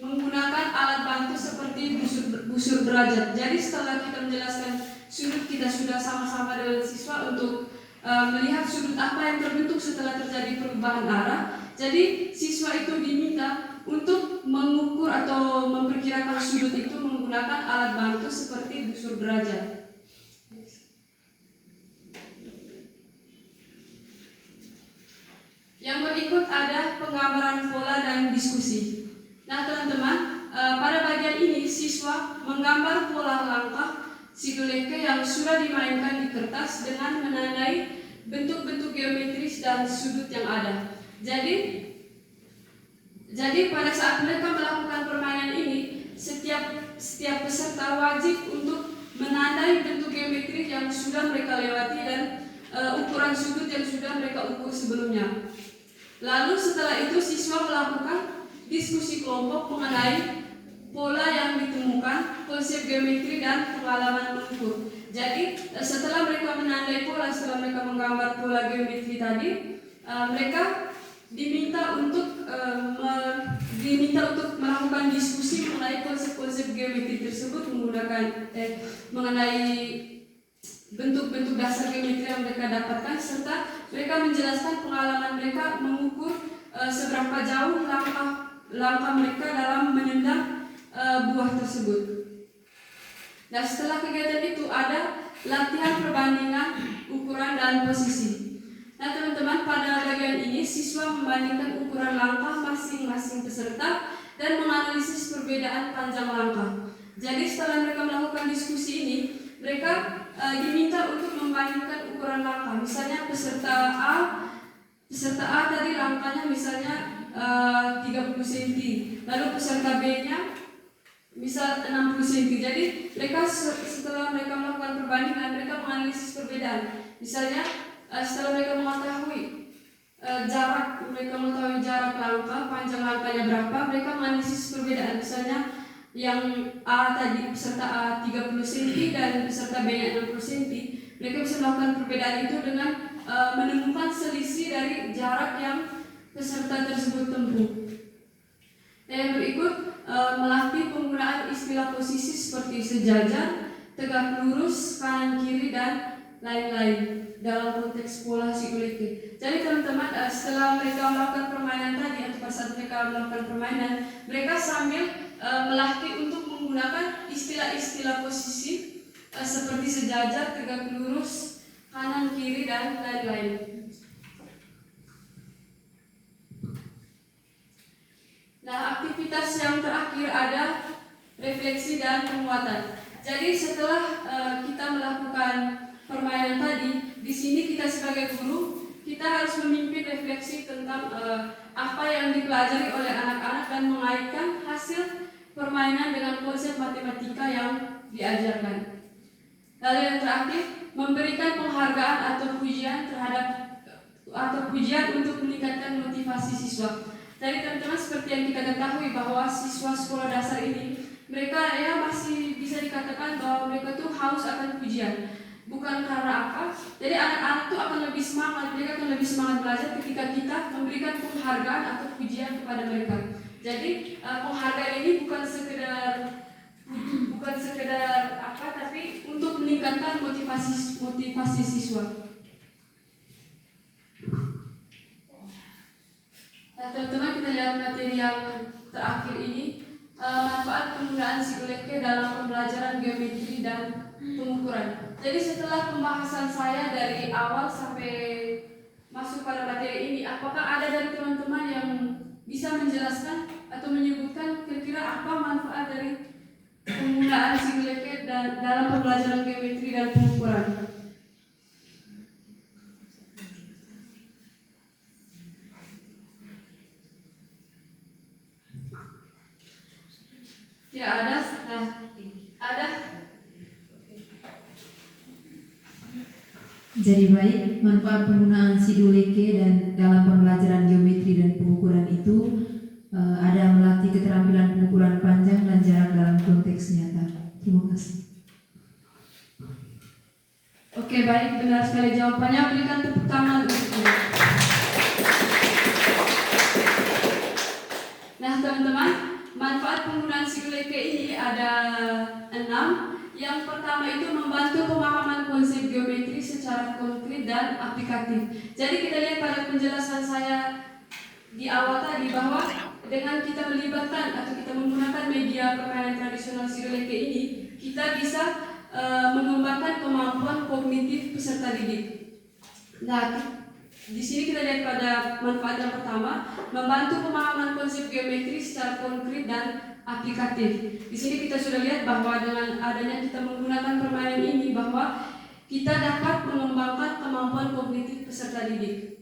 menggunakan alat bantu seperti busur derajat. Jadi setelah kita menjelaskan sudut, kita sudah sama-sama dengan siswa untuk melihat sudut apa yang terbentuk setelah terjadi perubahan arah. Jadi siswa itu diminta untuk mengukur atau memperkirakan sudut itu menggunakan alat bantu seperti busur derajat. Yang berikut ada penggambaran pola dan diskusi. Nah, teman-teman, pada bagian ini siswa menggambar pola langkah Siduleke yang sudah dimainkan di kertas dengan menandai bentuk-bentuk geometris dan sudut yang ada. Jadi pada saat mereka melakukan permainan ini, setiap peserta wajib untuk menandai bentuk geometri yang sudah mereka lewati dan ukuran sudut yang sudah mereka ukur sebelumnya. Lalu setelah itu siswa melakukan diskusi kelompok mengenai pola yang ditemukan, konsep geometri dan pengalaman mengukur. Jadi setelah mereka menandai pola, setelah mereka menggambar pola geometri tadi, mereka diminta untuk melakukan diskusi mengenai konsep-konsep geometri tersebut menggunakan mengenai bentuk-bentuk dasar geometri yang mereka dapatkan, serta mereka menjelaskan pengalaman mereka mengukur seberapa jauh langkah mereka dalam menendang buah tersebut. Nah, setelah kegiatan itu ada latihan perbandingan ukuran dan posisi. Nah, teman-teman, pada bagian ini siswa membandingkan ukuran langkah masing-masing peserta dan menganalisis perbedaan panjang langkah. Jadi setelah mereka melakukan diskusi ini, mereka diminta untuk membandingkan ukuran langkah. Misalnya peserta A tadi langkahnya misalnya 30 cm, lalu peserta B-nya misal 60 cm. Jadi mereka setelah mereka melakukan perbandingan, mereka menganalisis perbedaan. Misalnya setelah mereka mengetahui jarak langkah, panjang langkahnya berapa, mereka menganalisis perbedaan. Misalnya yang A tadi, peserta A 30 cm dan peserta B-nya 60 cm, mereka bisa melakukan perbedaan itu dengan menemukan selisih dari jarak yang peserta tersebut tempuh. Yang berikut melatih penggunaan istilah posisi seperti sejajar, tegak lurus, kanan kiri dan lain-lain dalam konteks pola Siduleke. Jadi teman-teman, setelah mereka melakukan permainan tadi atau pada saat mereka melakukan permainan, mereka sambil melatih untuk menggunakan istilah-istilah posisi seperti sejajar, tegak lurus, kanan kiri dan lain-lain. Nah, aktivitas yang terakhir ada refleksi dan penguatan. Jadi setelah kita melakukan permainan tadi, di sini kita sebagai guru kita harus memimpin refleksi tentang apa yang dipelajari oleh anak-anak dan mengaitkan hasil permainan dengan konsep matematika yang diajarkan. Lalu yang terakhir, memberikan penghargaan atau pujian untuk meningkatkan motivasi siswa. Jadi teman-teman, seperti yang kita ketahui bahwa siswa sekolah dasar ini mereka masih bisa dikatakan bahwa mereka tuh haus akan pujian. Bukan karena apa? Jadi anak-anak tuh akan lebih semangat, mereka akan lebih semangat belajar ketika kita memberikan penghargaan atau pujian kepada mereka. Jadi penghargaan ini bukan sekedar apa, tapi untuk meningkatkan motivasi siswa. Nah, teman-teman, kita lihat materi yang terakhir ini, manfaat penggunaan Siduleke dalam pembelajaran geometri dan pengukuran. Jadi setelah pembahasan saya dari awal sampai masuk pada materi ini, apakah ada dari teman-teman yang bisa menjelaskan atau menyebutkan kira-kira apa manfaat dari penggunaan Siduleke dalam pembelajaran geometri dan pengukuran? Ya, ada. Jadi baik, manfaat penggunaan Siduleke dan dalam pembelajaran geometri dan pengukuran itu ada melatih keterampilan pengukuran panjang dan jarak dalam konteks nyata. Terima kasih. Oke, baik, benar sekali jawabannya. Berikan tepuk tangan untuknya. Nah, teman-teman, manfaat penggunaan Siduleke ini ada 6. Yang pertama itu membantu pemahaman konsep geometri secara konkret dan aplikatif. Jadi kita lihat pada penjelasan saya di awal tadi bahwa dengan kita melibatkan atau kita menggunakan media permainan tradisional Siduleke ini, kita bisa mengembangkan kemampuan kognitif peserta didik. Nah, Di sini kita lihat pada manfaat yang pertama, membantu pemahaman konsep geometri secara konkret dan aplikatif. Di sini kita sudah lihat bahwa dengan adanya kita menggunakan permainan ini, bahwa kita dapat mengembangkan kemampuan kognitif peserta didik.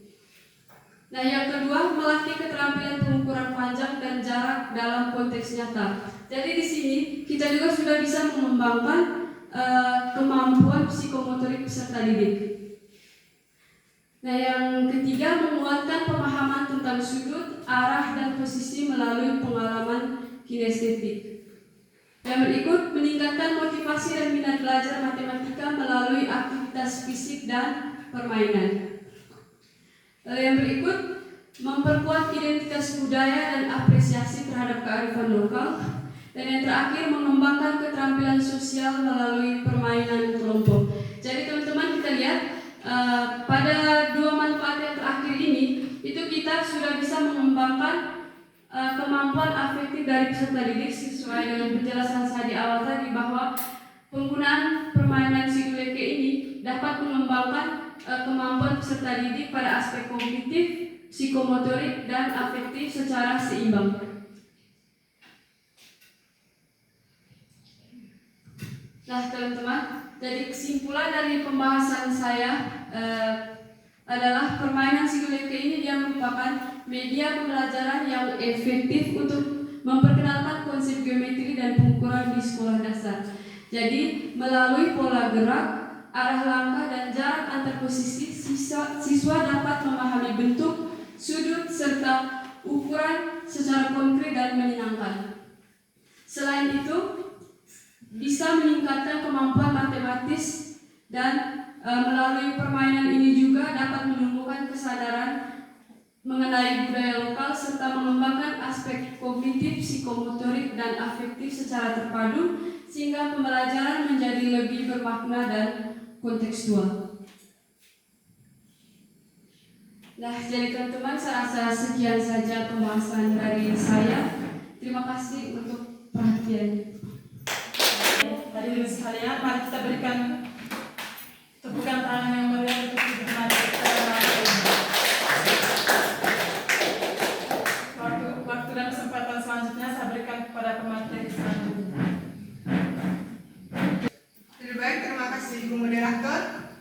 Nah, yang kedua, melatih keterampilan pengukuran panjang dan jarak dalam konteks nyata. Jadi di sini kita juga sudah bisa mengembangkan kemampuan psikomotorik peserta didik. Nah, yang ketiga, menguatkan pemahaman tentang sudut, arah, dan posisi melalui pengalaman kinestetik. Yang berikut, meningkatkan motivasi dan minat belajar matematika melalui aktivitas fisik dan permainan. Lalu yang berikut, memperkuat identitas budaya dan apresiasi terhadap kearifan lokal. Dan yang terakhir, mengembangkan keterampilan sosial melalui permainan kelompok. Jadi teman-teman, kita lihat pada dua manfaat yang terakhir ini, itu kita sudah bisa mengembangkan kemampuan afektif dari peserta didik sesuai dengan penjelasan saya di awal tadi, bahwa penggunaan permainan Siduleke ini dapat mengembangkan kemampuan peserta didik pada aspek kognitif, psikomotorik, dan afektif secara seimbang. Nah teman-teman, jadi kesimpulan dari pembahasan saya adalah permainan Siduleke ini dia merupakan media pembelajaran yang efektif untuk memperkenalkan konsep geometri dan pengukuran di sekolah dasar. Jadi melalui pola gerak, arah langkah, dan jarak antar posisi, siswa dapat memahami bentuk, sudut, serta ukuran secara konkret dan menyenangkan. Selain itu, bisa meningkatkan kemampuan matematis dan melalui permainan ini juga dapat menumbuhkan kesadaran mengenai budaya lokal serta mengembangkan aspek kognitif, psikomotorik, dan afektif secara terpadu sehingga pembelajaran menjadi lebih bermakna dan kontekstual. Nah, jadi teman-teman, saya rasa sekian saja pembahasan dari saya. Terima kasih untuk perhatiannya. Hadirin sekalian, mari kita berikan tepukan tangan yang meriah untuk Ibu Materi. Waktu dan kesempatan selanjutnya saya berikan kepada pemateri selanjutnya. Lebih baik, terima kasih Ibu Moderator.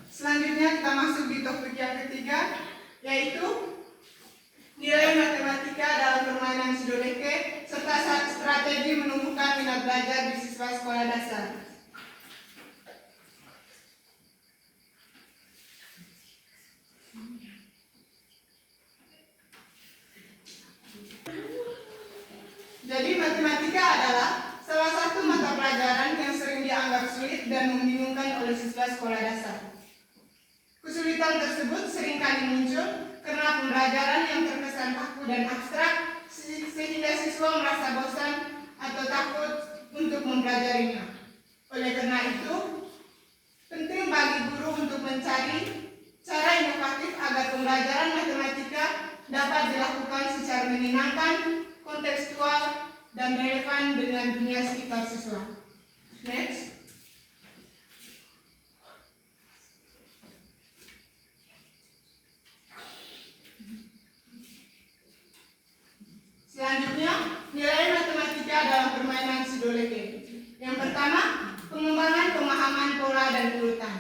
Selanjutnya kita masuk di topik yang ketiga, yaitu nilai matematika dalam permainan Siduleke serta strategi menumbuhkan minat belajar di siswa sekolah dasar. Jadi matematika adalah salah satu mata pelajaran yang sering dianggap sulit dan membingungkan oleh siswa sekolah dasar. Kesulitan tersebut seringkali muncul karena pembelajaran yang terkesan kaku dan abstrak sehingga siswa merasa bosan atau takut untuk mempelajarinya. Oleh karena itu, penting bagi guru untuk mencari cara inovatif agar pembelajaran matematika dapat dilakukan secara menyenangkan, kontekstual, dan relevan dengan dunia sekitar siswa. Next. Selanjutnya, nilai matematika dalam permainan Siduleke. Yang pertama, pengembangan pemahaman pola dan urutan.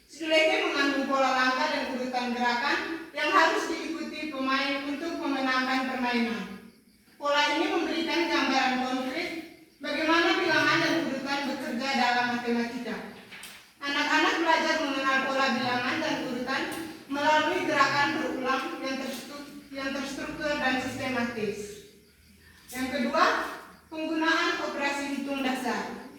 Siduleke mengandung pola langkah dan urutan gerakan yang harus diikuti pemain untuk memenangkan permainan. Pola ini memberikan gambaran konkret bagaimana bilangan dan urutan bekerja dalam matematika. Anak-anak belajar mengenal pola bilangan dan urutan melalui gerakan berulang yang terstruktur dan sistematis. Yang kedua, penggunaan operasi hitung dasar.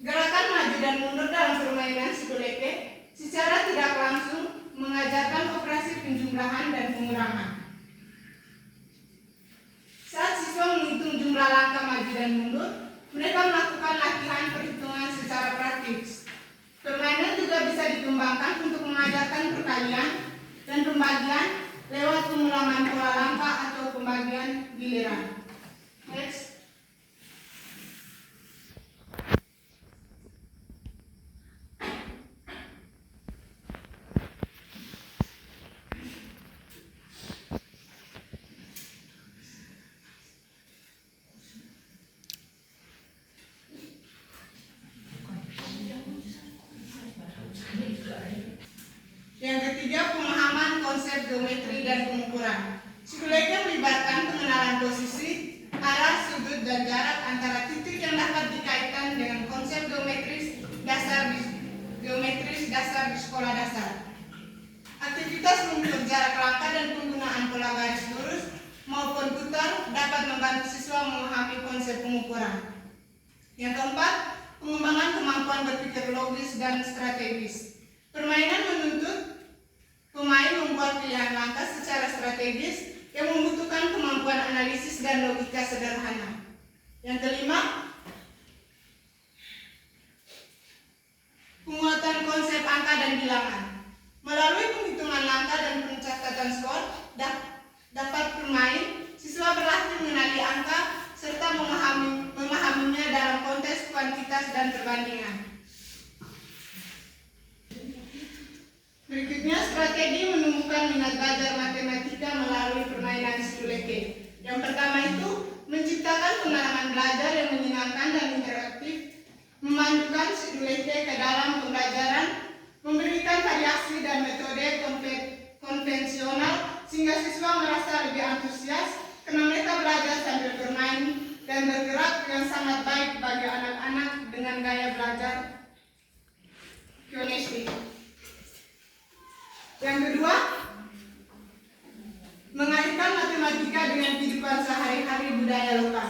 Gerakan maju dan mundur dalam permainan Siduleke secara tidak langsung mengajarkan operasi penjumlahan dan pengurangan. Saat siswa menghitung jumlah langkah maju dan mundur, mereka melakukan latihan perhitungan secara praktis. Permainan juga bisa dikembangkan untuk mengajarkan perkalian dan pembagian lewat pengulangan pola langkah atau pembagian giliran. Next. dan jarak antara titik yang dapat dikaitkan dengan konsep geometris dasar di sekolah dasar. Aktivitas mengukur jarak langkah dan penggunaan pola garis lurus maupun putar dapat membantu siswa memahami konsep pengukuran. Yang keempat, pengembangan kemampuan berpikir logis dan strategis. Permainan menuntut pemain membuat pilihan langkah secara strategis yang membutuhkan kemampuan analisis dan logika sederhana. Yang kelima, penguatan konsep angka dan bilangan. Melalui penghitungan langkah dan pencatatan skor, dapat bermain, siswa berlatih mengenali angka serta memahaminya dalam konteks kuantitas dan perbandingan. Berikutnya, strategi menumbuhkan minat belajar matematika melalui permainan Siduleke. Yang pertama itu, menciptakan pengalaman belajar yang menyenangkan dan interaktif, memandukan Siduleke ke dalam pembelajaran, memberikan variasi dan metode konvensional sehingga siswa merasa lebih antusias karena mereka belajar sambil bermain dan bergerak yang sangat baik bagi anak-anak dengan gaya belajar kinestik. Yang kedua, mengaitkan matematika dengan kehidupan sehari-hari budaya lokal.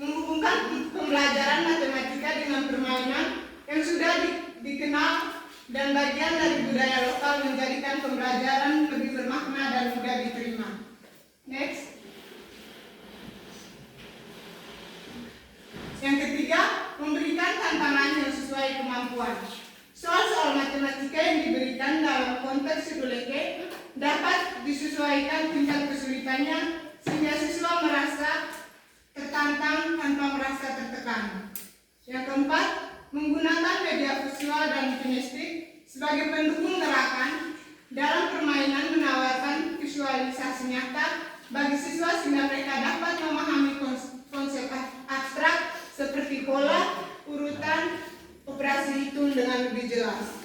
Menghubungkan pembelajaran matematika dengan permainan yang sudah dikenal dan bagian dari budaya lokal menjadikan pembelajaran lebih bermakna dan mudah diterima. Next. Yang ketiga, memberikan tantangan yang sesuai kemampuan. Soal-soal matematika yang diberikan dalam konteks Siduleke dapat disesuaikan tingkat kesulitannya sehingga siswa merasa tertantang tanpa merasa tertekan. Yang keempat, menggunakan media visual dan kinestik sebagai pendukung gerakan dalam permainan menawarkan visualisasi nyata bagi siswa sehingga mereka dapat memahami konsep abstrak seperti pola, urutan, operasi hitung dengan lebih jelas.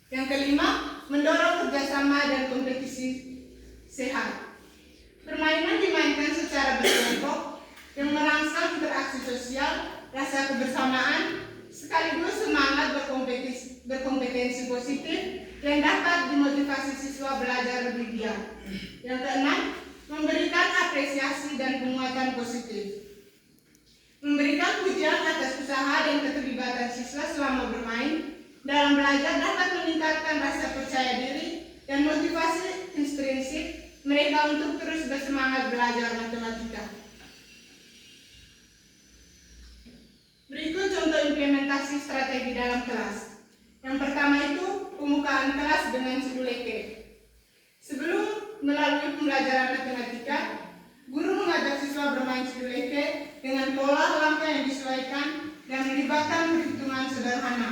Yang kelima, mendorong kerjasama dan kompetisi sehat. Permainan dimainkan secara berkelompok yang merangsang interaksi sosial, rasa kebersamaan, sekaligus semangat berkompetensi positif yang dapat dimotivasi siswa belajar lebih giat. Yang keenam, memberikan apresiasi dan penguatan positif. Memberikan pujian atas usaha dan keterlibatan siswa selama bermain dalam belajar dapat meningkatkan rasa percaya diri dan motivasi intrinsik mereka untuk terus bersemangat belajar matematika. Berikut contoh implementasi strategi dalam kelas. Yang pertama itu pembukaan kelas dengan Siduleke. Sebelum melalui pembelajaran matematika, guru mengajak siswa bermain Siduleke dengan pola langkah yang disesuaikan dan melibatkan perhitungan sederhana.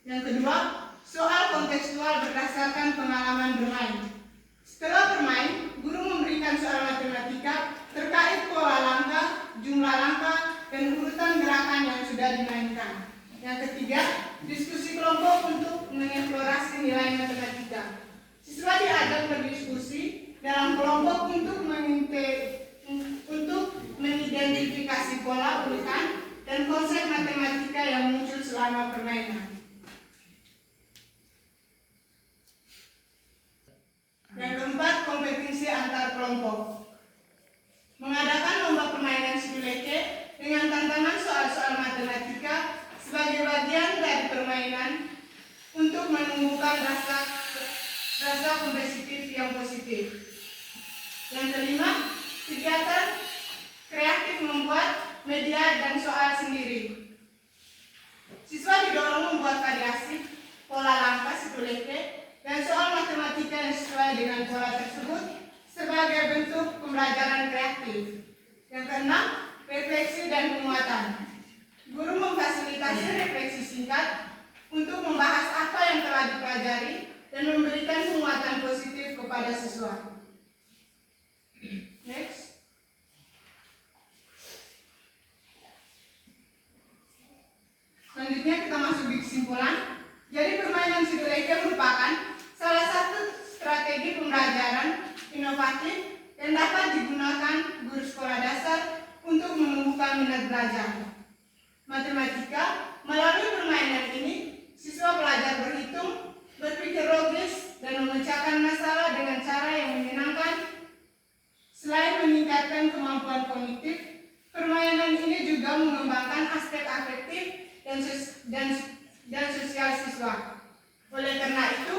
Yang kedua, soal kontekstual berdasarkan pengalaman bermain. Setelah bermain, guru memberikan soal matematika terkait pola langkah, jumlah langkah, dan urutan gerakan yang sudah dimainkan. Yang ketiga, diskusi kelompok untuk mengeksplorasi nilai matematika. Siswa diajak berdiskusi dalam kelompok untuk mengidentifikasi pola urutan dan konsep matematika yang muncul selama permainan. Yang keempat, kompetisi antar kelompok. Mengadakan lomba permainan Siduleke dengan tantangan soal-soal matematika sebagai bagian dari permainan untuk menumbuhkan rasa kompetitif yang positif. Yang kelima, kegiatan kreatif membuat media dan soal sendiri. Siswa didorong membuat variasi, pola langkah Siduleke, dan soal matematika yang sesuai dengan pola tersebut sebagai bentuk pembelajaran kreatif. Yang keenam, refleksi dan penguatan. Guru memfasilitasi refleksi singkat untuk membahas apa yang telah dipelajari dan memberikan penguatan positif kepada siswa. Next. Selanjutnya kita masuk di kesimpulan. Jadi permainan Siduleke merupakan salah satu strategi pembelajaran inovatif yang dapat digunakan guru sekolah dasar untuk siswa minat belajar. Matematika, melalui permainan ini, siswa belajar berhitung, berpikir logis, dan memecahkan masalah dengan cara yang menyenangkan. Selain meningkatkan kemampuan kognitif, permainan ini juga mengembangkan aspek afektif dan sosial siswa. Oleh karena itu,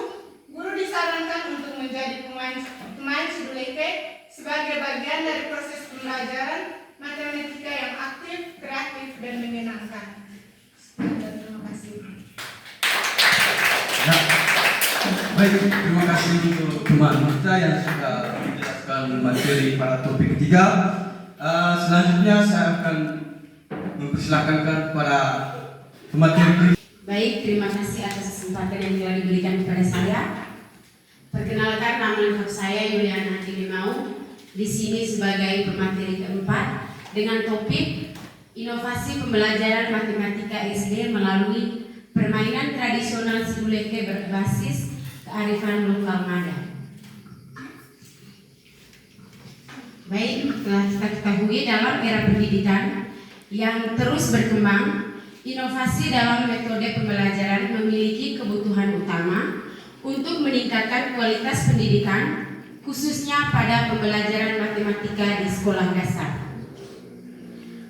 guru disarankan untuk menjadi pemain siduleke sebagai bagian dari proses pembelajaran matematika yang aktif, kreatif, dan menyenangkan. Terima kasih. Ya, baik, terima kasih untuk teman kita yang sudah menjelaskan materi pada topik ketiga. Selanjutnya saya akan mempersilakan kepada pemateri. Baik, terima kasih atas kesempatan yang telah diberikan kepada saya. Perkenalkan, nama lengkap saya Yuliana Dilimau. Di sini sebagai pemateri keempat dengan topik inovasi pembelajaran matematika SD melalui permainan tradisional siduleke berbasis kearifan lokal Mada. Baik, telah kita ketahui dalam era pendidikan yang terus berkembang, inovasi dalam metode pembelajaran memiliki kebutuhan utama untuk meningkatkan kualitas pendidikan, khususnya pada pembelajaran matematika di sekolah dasar.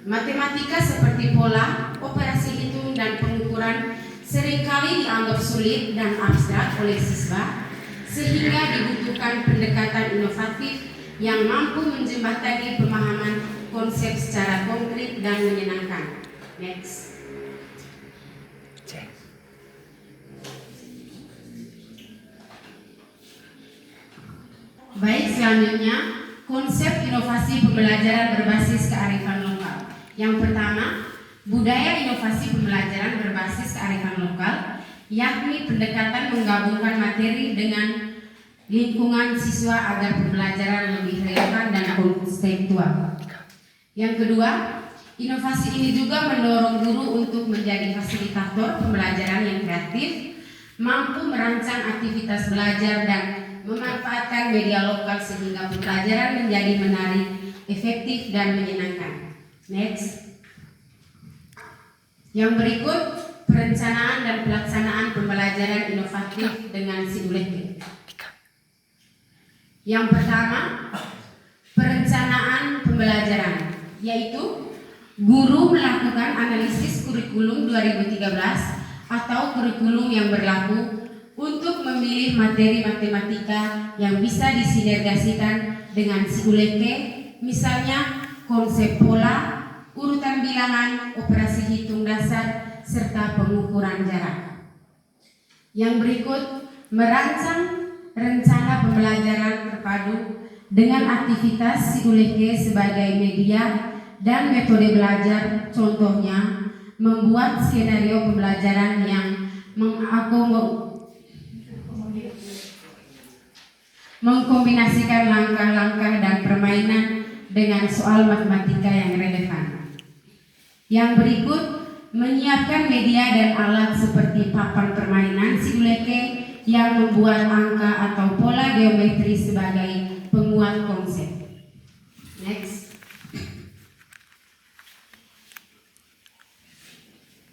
Matematika seperti pola, operasi hitung, dan pengukuran seringkali dianggap sulit dan abstrak oleh siswa, sehingga dibutuhkan pendekatan inovatif yang mampu menjembatani pemahaman konsep secara konkret dan menyenangkan. Next. Baik, selanjutnya konsep inovasi pembelajaran berbasis kearifan lokal. Yang pertama, budaya inovasi pembelajaran berbasis kearifan lokal, yakni pendekatan menggabungkan materi dengan lingkungan siswa agar pembelajaran lebih relevan dan konseptual. Yang kedua, inovasi ini juga mendorong guru untuk menjadi fasilitator pembelajaran yang kreatif, mampu merancang aktivitas belajar dan memanfaatkan media lokal sehingga pembelajaran menjadi menarik, efektif, dan menyenangkan. Next. Yang berikut, perencanaan dan pelaksanaan pembelajaran inovatif dengan siduleke. Yang pertama, perencanaan pembelajaran, yaitu guru melakukan analisis kurikulum 2013 atau kurikulum yang berlaku untuk memilih materi matematika yang bisa disinergasikan dengan siduleke, misalnya konsep pola, urutan bilangan, operasi hitung dasar, serta pengukuran jarak. Yang berikut, merancang rencana pembelajaran terpadu dengan aktivitas siduleke sebagai media dan metode belajar, contohnya membuat skenario pembelajaran yang mengkombinasikan langkah-langkah dan permainan dengan soal matematika yang relevan. Yang berikut, menyiapkan media dan alat seperti papan permainan siduleke yang membuat angka atau pola geometri sebagai penguat konsep. Next.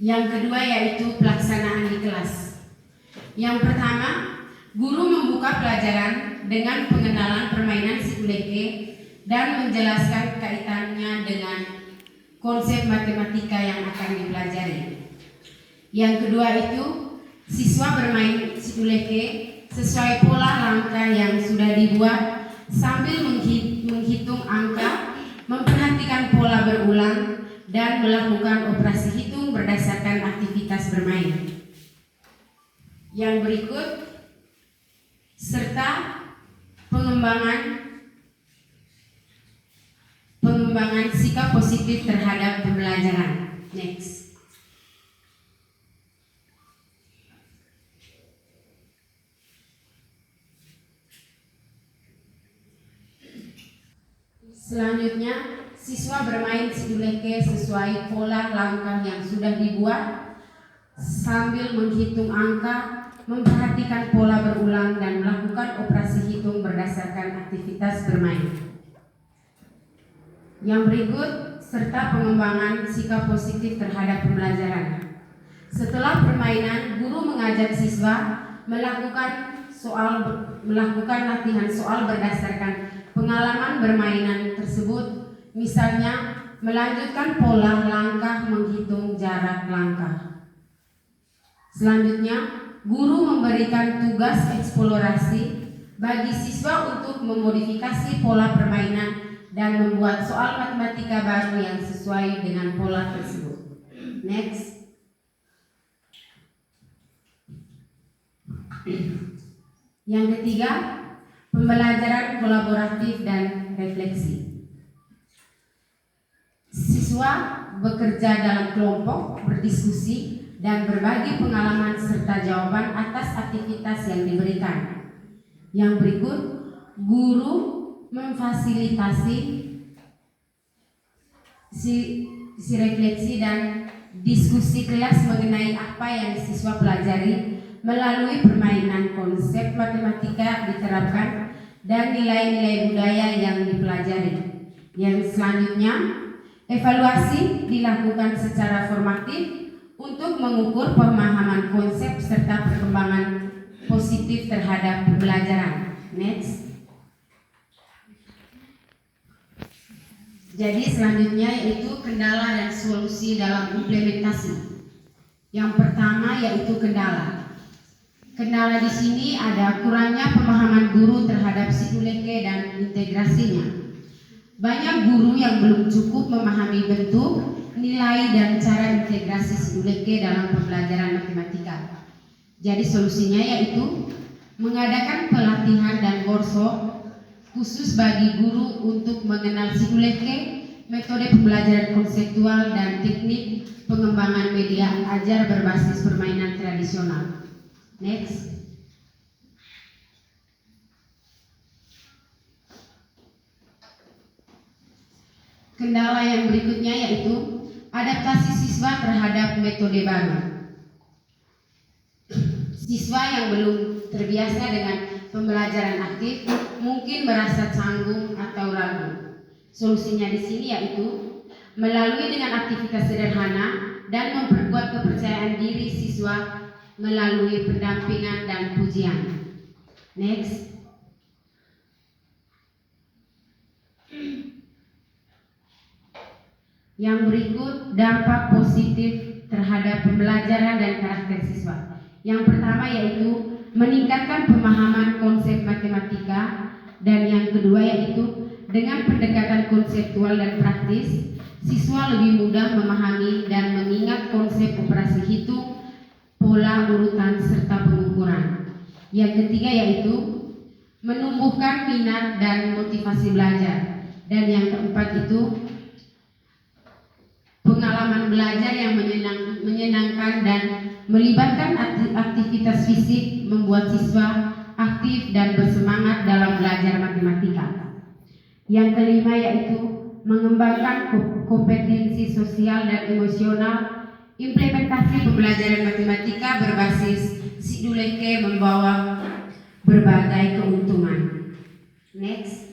Yang kedua yaitu pelaksanaan di kelas. Yang pertama, guru membuka pelajaran dengan pengenalan permainan siduleke dan menjelaskan kaitannya dengan konsep matematika yang akan dipelajari. Yang kedua itu, siswa bermain siduleke sesuai pola langkah yang sudah dibuat sambil menghitung angka, memperhatikan pola berulang, dan melakukan operasi hitung berdasarkan aktivitas bermain. Yang berikut, serta pengembangan sikap positif terhadap pembelajaran. Next. Selanjutnya, siswa bermain siduleke sesuai pola langkah yang sudah dibuat sambil menghitung angka, memperhatikan pola berulang, dan melakukan operasi hitung berdasarkan aktivitas bermain. Yang berikut, serta pengembangan sikap positif terhadap pembelajaran. Setelah permainan, guru mengajak siswa melakukan latihan soal berdasarkan pengalaman bermainan tersebut, misalnya melanjutkan pola langkah menghitung jarak langkah. Selanjutnya, guru memberikan tugas eksplorasi bagi siswa untuk memodifikasi pola permainan dan membuat soal matematika baru yang sesuai dengan pola tersebut. Next. Yang ketiga, pembelajaran kolaboratif dan refleksi. Siswa bekerja dalam kelompok, berdiskusi, dan berbagi pengalaman serta jawaban atas aktivitas yang diberikan. Yang berikut, guru memfasilitasi si refleksi dan diskusi kelas mengenai apa yang siswa pelajari melalui permainan konsep matematika diterapkan dan nilai-nilai budaya yang dipelajari. Yang selanjutnya, evaluasi dilakukan secara formatif untuk mengukur pemahaman konsep serta perkembangan positif terhadap pembelajaran. Next. Jadi selanjutnya yaitu kendala dan solusi dalam implementasi. Yang pertama yaitu kendala. Kendala di sini ada kurangnya pemahaman guru terhadap Siduleke dan integrasinya. Banyak guru yang belum cukup memahami bentuk, nilai, dan cara integrasi Siduleke dalam pembelajaran matematika. Jadi solusinya yaitu mengadakan pelatihan dan workshop khusus bagi guru untuk mengenal Siduleke, metode pembelajaran konseptual, dan teknik pengembangan media ajar berbasis permainan tradisional. Next. Kendala yang berikutnya yaitu adaptasi siswa terhadap metode baru. Siswa yang belum terbiasa dengan pembelajaran aktif mungkin merasa canggung atau ragu. Solusinya di sini yaitu melalui dengan aktivitas sederhana dan memperkuat kepercayaan diri siswa melalui pendampingan dan pujian. Next. Yang berikut dampak positif terhadap pembelajaran dan karakter siswa. Yang pertama yaitu meningkatkan pemahaman konsep matematika, dan yang kedua yaitu dengan pendekatan konseptual dan praktis, siswa lebih mudah memahami dan mengingat konsep operasi hitung, pola urutan, serta pengukuran. Yang ketiga yaitu menumbuhkan minat dan motivasi belajar, dan yang keempat itu pengalaman belajar yang menyenangkan dan melibatkan aktivitas fisik membuat siswa aktif dan bersemangat dalam belajar matematika. Yang kelima yaitu mengembangkan kompetensi sosial dan emosional. Implementasi pembelajaran matematika berbasis Siduleke membawa berbagai keuntungan. Next.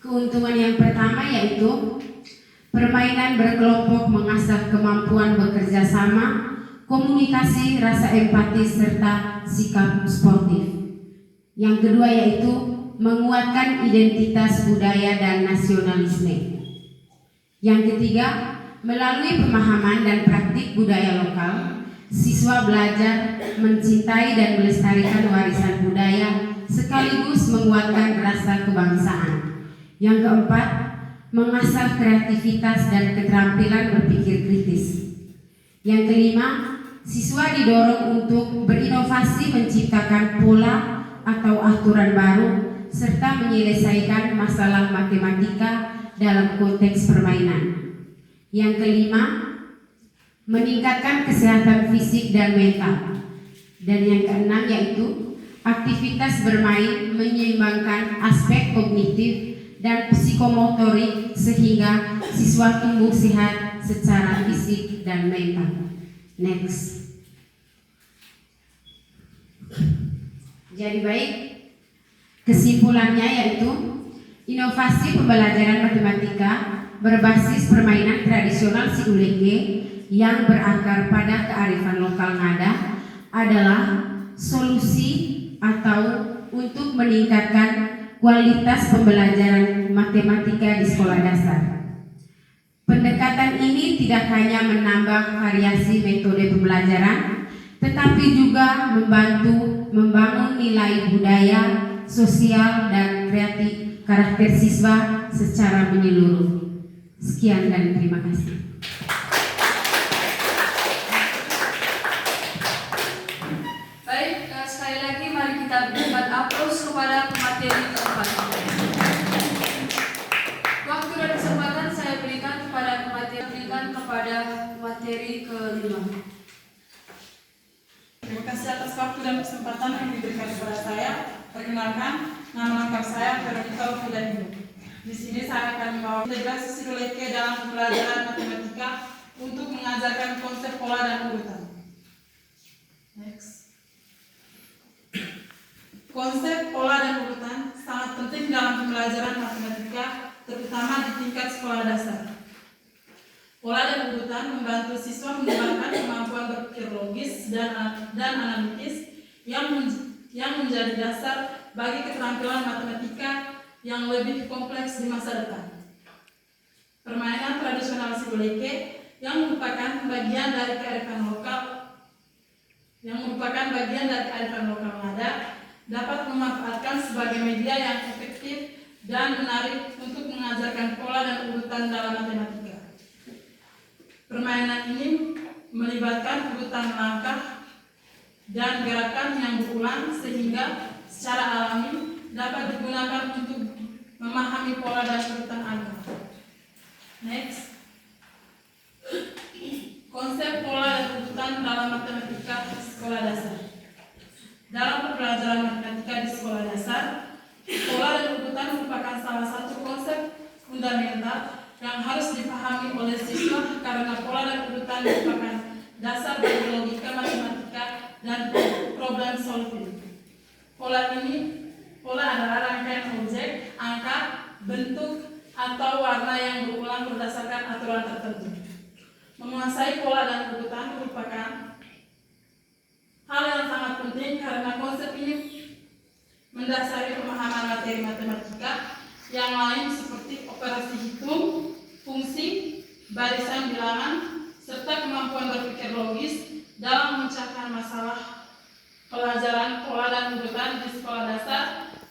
Keuntungan yang pertama yaitu permainan berkelompok mengasah kemampuan bekerja sama, komunikasi, rasa empati, serta sikap sportif. Yang kedua yaitu menguatkan identitas budaya dan nasionalisme. Yang ketiga, melalui pemahaman dan praktik budaya lokal, siswa belajar mencintai dan melestarikan warisan budaya sekaligus menguatkan rasa kebangsaan. Yang keempat, mengasah kreativitas dan keterampilan berpikir kritis. Yang kelima, siswa didorong untuk berinovasi menciptakan pola atau aturan baru serta menyelesaikan masalah matematika dalam konteks permainan. Yang kelima, meningkatkan kesehatan fisik dan mental. Dan yang keenam yaitu aktivitas bermain menyeimbangkan aspek kognitif dan psikomotorik sehingga siswa tumbuh sehat secara fisik dan mental. Next. Jadi baik, kesimpulannya yaitu inovasi pembelajaran matematika berbasis permainan tradisional Siduleke yang berakar pada kearifan lokal Ngada adalah solusi atau untuk meningkatkan kualitas pembelajaran matematika di sekolah dasar. Pendekatan ini tidak hanya menambah variasi metode pembelajaran, tetapi juga membantu membangun nilai budaya, sosial, dan kreatif karakter siswa secara menyeluruh. Sekian dan terima kasih. Baik, sekali lagi mari kita berikan aplaus kepada pemateri keempat. Waktu dan kesempatan saya berikan kepada materi kelima. Terima kasih atas waktu dan kesempatan yang diberikan kepada saya. Perkenalkan, nama lengkap saya Veronica Fulanio. Di sini saya akan membawa integrasi Siduleke dalam pembelajaran matematika untuk mengajarkan konsep pola dan urutan. Next. Konsep pola dan urutan sangat penting dalam pembelajaran matematika, terutama di tingkat sekolah dasar. Pola dan urutan membantu siswa mengembangkan kemampuan berpikir logis dan analitis yang menjadi dasar bagi keterampilan matematika yang lebih kompleks di masa depan. Permainan tradisional Siduleke yang merupakan bagian dari kearifan lokal Ngada dapat memanfaatkan sebagai media yang efektif dan menarik untuk mengajarkan pola dan urutan dalam matematika. Permainan ini melibatkan urutan langkah dan gerakan yang berulang sehingga secara alami dapat digunakan untuk memahami pola dan urutan angka. Next. Konsep pola dan urutan dalam matematika di sekolah dasar. Dalam pembelajaran matematika di sekolah dasar, pola dan urutan merupakan salah satu konsep fundamental yang harus dipahami oleh siswa karena pola dan urutan merupakan dasar bagi logika matematika dan problem solving. Pola adalah rangkaian objek, angka, bentuk, atau warna yang berulang berdasarkan aturan tertentu. Menguasai pola dan urutan merupakan hal yang sangat penting karena konsep ini mendasari pemahaman materi matematika yang lain seperti operasi hitung, fungsi, barisan bilangan, serta kemampuan berpikir logis dalam memecahkan masalah. Pelajaran pola dan urutan di sekolah dasar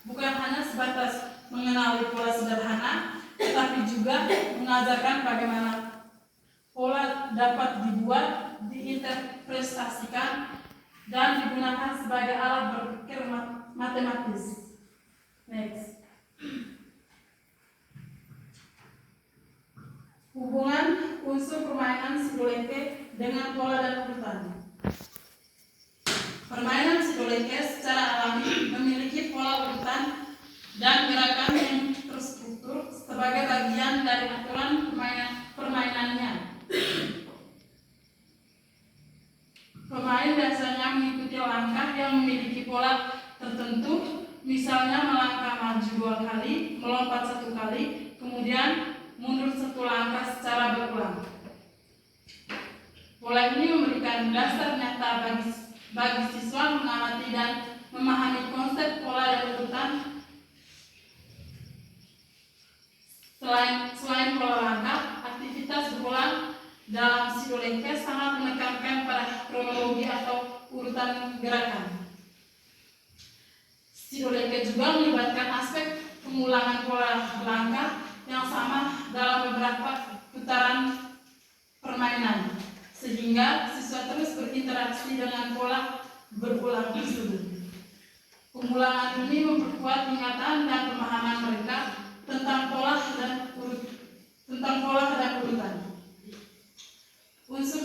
bukan hanya sebatas mengenali pola sederhana, tetapi juga mengajarkan bagaimana pola dapat dibuat, diinterpretasikan, dan digunakan sebagai alat berpikir matematis. Next. Hubungan unsur permainan Siduleke dengan pola dan urutan. Permainan Siduleke secara alami memiliki pola urutan dan gerakan yang terstruktur sebagai bagian dari aturan permainannya. Pemain biasanya mengikuti langkah yang memiliki pola tertentu, misalnya melangkah maju 2 kali, melompat 1 kali, kemudian mundur 1 langkah secara berulang. Pola ini memberikan dasar nyata bagi siswa mengamati dan memahami konsep pola dan urutan. Selain pola langkah, aktivitas berulang dalam Siduleke sangat menekankan pada kronologi atau urutan gerakan. Siduleke juga melibatkan aspek pengulangan pola langkah yang sama dalam beberapa putaran permainan, sehingga siswa terus berinteraksi dengan pola berulang tersebut. Pengulangan ini memperkuat ingatan dan pemahaman mereka tentang pola dan urutan. Unsur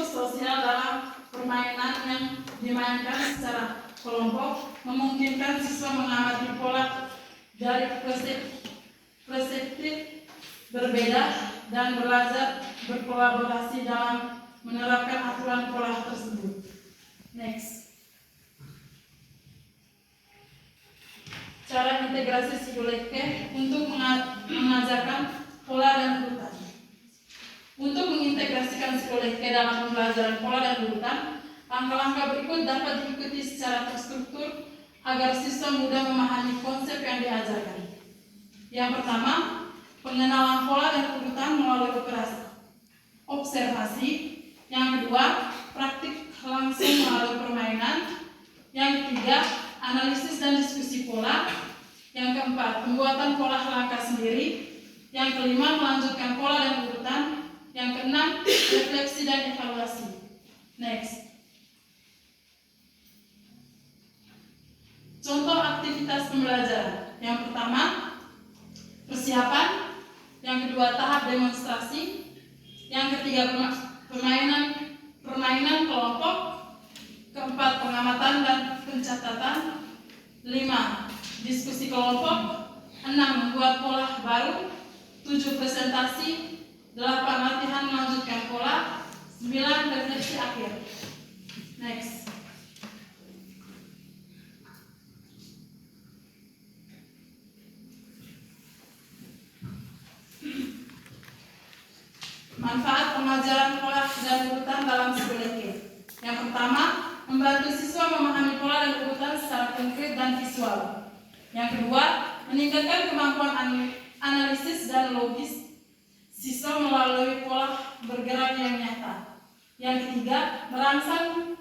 sosial dalam permainan yang dimainkan secara kelompok memungkinkan siswa mengamati pola dari perspektif berbeda dan belajar berkolaborasi dalam menerapkan aturan pola tersebut. Next. Siduleke untuk mengajarkan pola dan urutan. Untuk mengintegrasikan Siduleke dalam pembelajaran pola dan urutan, langkah-langkah berikut dapat diikuti secara terstruktur agar siswa mudah memahami konsep yang diajarkan. Yang pertama, pengenalan pola dan urutan melalui observasi. Yang kedua, praktik langsung melalui permainan. Yang ketiga, analisis dan diskusi pola. Yang keempat, pembuatan pola langkah sendiri. Yang kelima, melanjutkan pola dan urutan. Yang keenam, refleksi dan evaluasi. Next. Contoh aktivitas pembelajaran. Yang pertama, persiapan. Yang kedua, tahap demonstrasi. Yang ketiga, permainan kelompok. Keempat, pengamatan dan pencatatan. 5. Diskusi kelompok. 6. Membuat pola baru. 7. Presentasi. 8. Latihan melanjutkan pola. 9. Refleksi akhir. Next. Manfaat pengajaran pola dan urutan dalam Siduleke. Yang pertama, membantu siswa memahami pola dan urutan secara konkret dan visual. Yang kedua, meningkatkan kemampuan analisis dan logis siswa melalui pola bergerak yang nyata. Yang ketiga, merangsang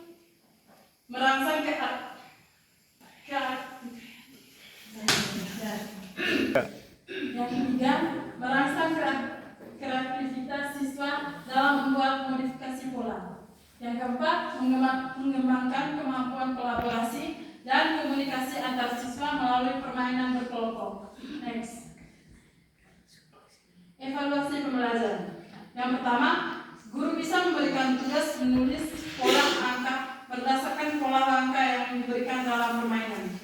kreativitas siswa dalam membuat modifikasi pola. Yang keempat, mengembangkan kemampuan kolaborasi dan komunikasi antar siswa melalui permainan berkelompok. Next. Evaluasi pembelajaran. Yang pertama, guru bisa memberikan tugas menulis pola angka berdasarkan pola langkah yang diberikan dalam permainan.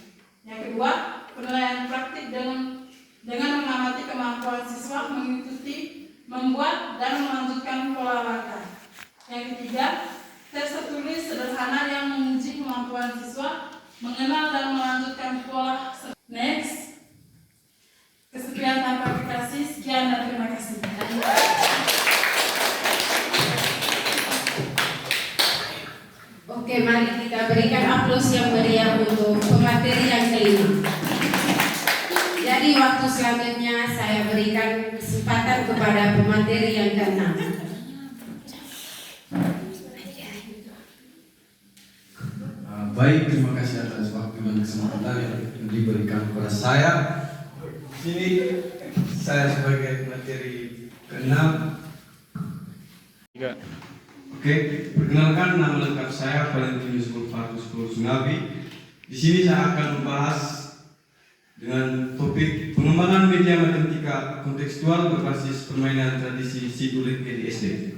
Yang kedua, penilaian praktik dengan mengamati kemampuan siswa mengikuti, membuat dan melanjutkan pola langkah. Yang ketiga, tes tertulis sederhana yang menguji kemampuan siswa mengenal dan melanjutkan pola. Next. Kesekian tanpa aplikasi. Sekian dan terima kasih. Oke, mari kita berikan aplaus yang meriah untuk pemateri yang kelima. Jadi waktu selanjutnya saya berikan kesempatan kepada pemateri yang keenam. Baik, terima kasih atas waktu dan kesempatan yang diberikan kepada saya. Di sini saya sebagai materi ke-6. Oke, perkenalkan nama lengkap saya Valentinus Mulfatus Sungabi. Di sini saya akan membahas dengan topik pengembangan media matematika kontekstual berbasis permainan tradisi Siduleke di SD.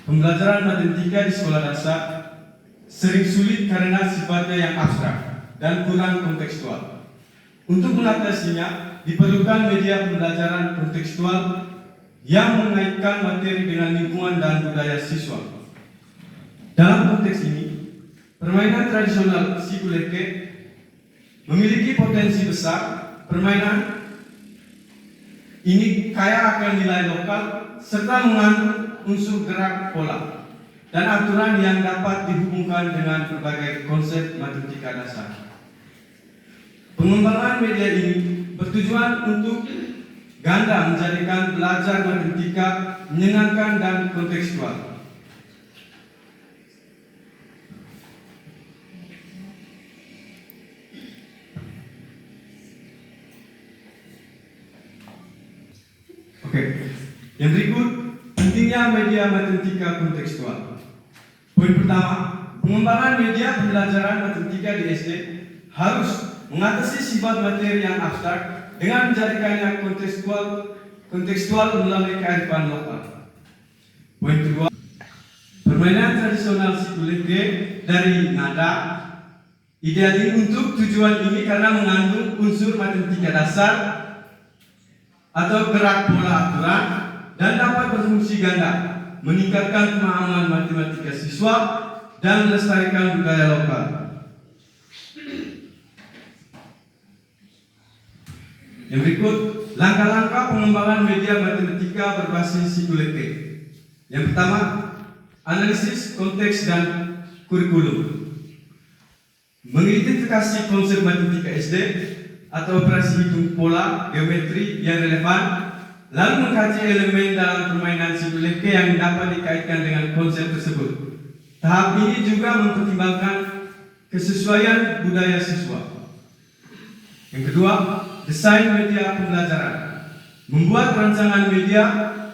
Pembelajaran matematika di sekolah dasar sering sulit karena sifatnya yang abstrak dan kurang kontekstual. Untuk mengatasinya, diperlukan media pembelajaran kontekstual yang mengaitkan materi dengan lingkungan dan budaya siswa. Dalam konteks ini, permainan tradisional Siduleke memiliki potensi besar. Permainan ini kaya akan nilai lokal serta mengandung unsur gerak pola dan aturan yang dapat dihubungkan dengan berbagai konsep matematika dasar. Pengembangan media ini bertujuan untuk ganda menjadikan belajar matematika menyenangkan dan kontekstual. Oke, yang berikut pentingnya media matematika kontekstual. Poin pertama, pengembangan media pembelajaran matematika di SD harus mengatasi sifat materi yang abstrak dengan menjadikannya kontekstual melalui kearifan lokal. Poin kedua, permainan tradisional Siduleke dari nada ideal untuk tujuan ini karena mengandung unsur matematika dasar atau gerak pola aturan dan dapat berfungsi ganda. meningkatkan pemahaman matematika siswa, dan melestarikan budaya lokal. Yang berikut, langkah-langkah pengembangan media matematika berbasis Siduleke. Yang pertama, analisis konteks dan kurikulum. Mengidentifikasi konsep matematika SD atau operasi hitung pola geometri yang relevan, lalu mengkaji elemen dalam permainan Siduleke yang dapat dikaitkan dengan konsep tersebut. Tahap ini juga mempertimbangkan kesesuaian budaya siswa. Yang kedua, desain media pembelajaran. Membuat rancangan media,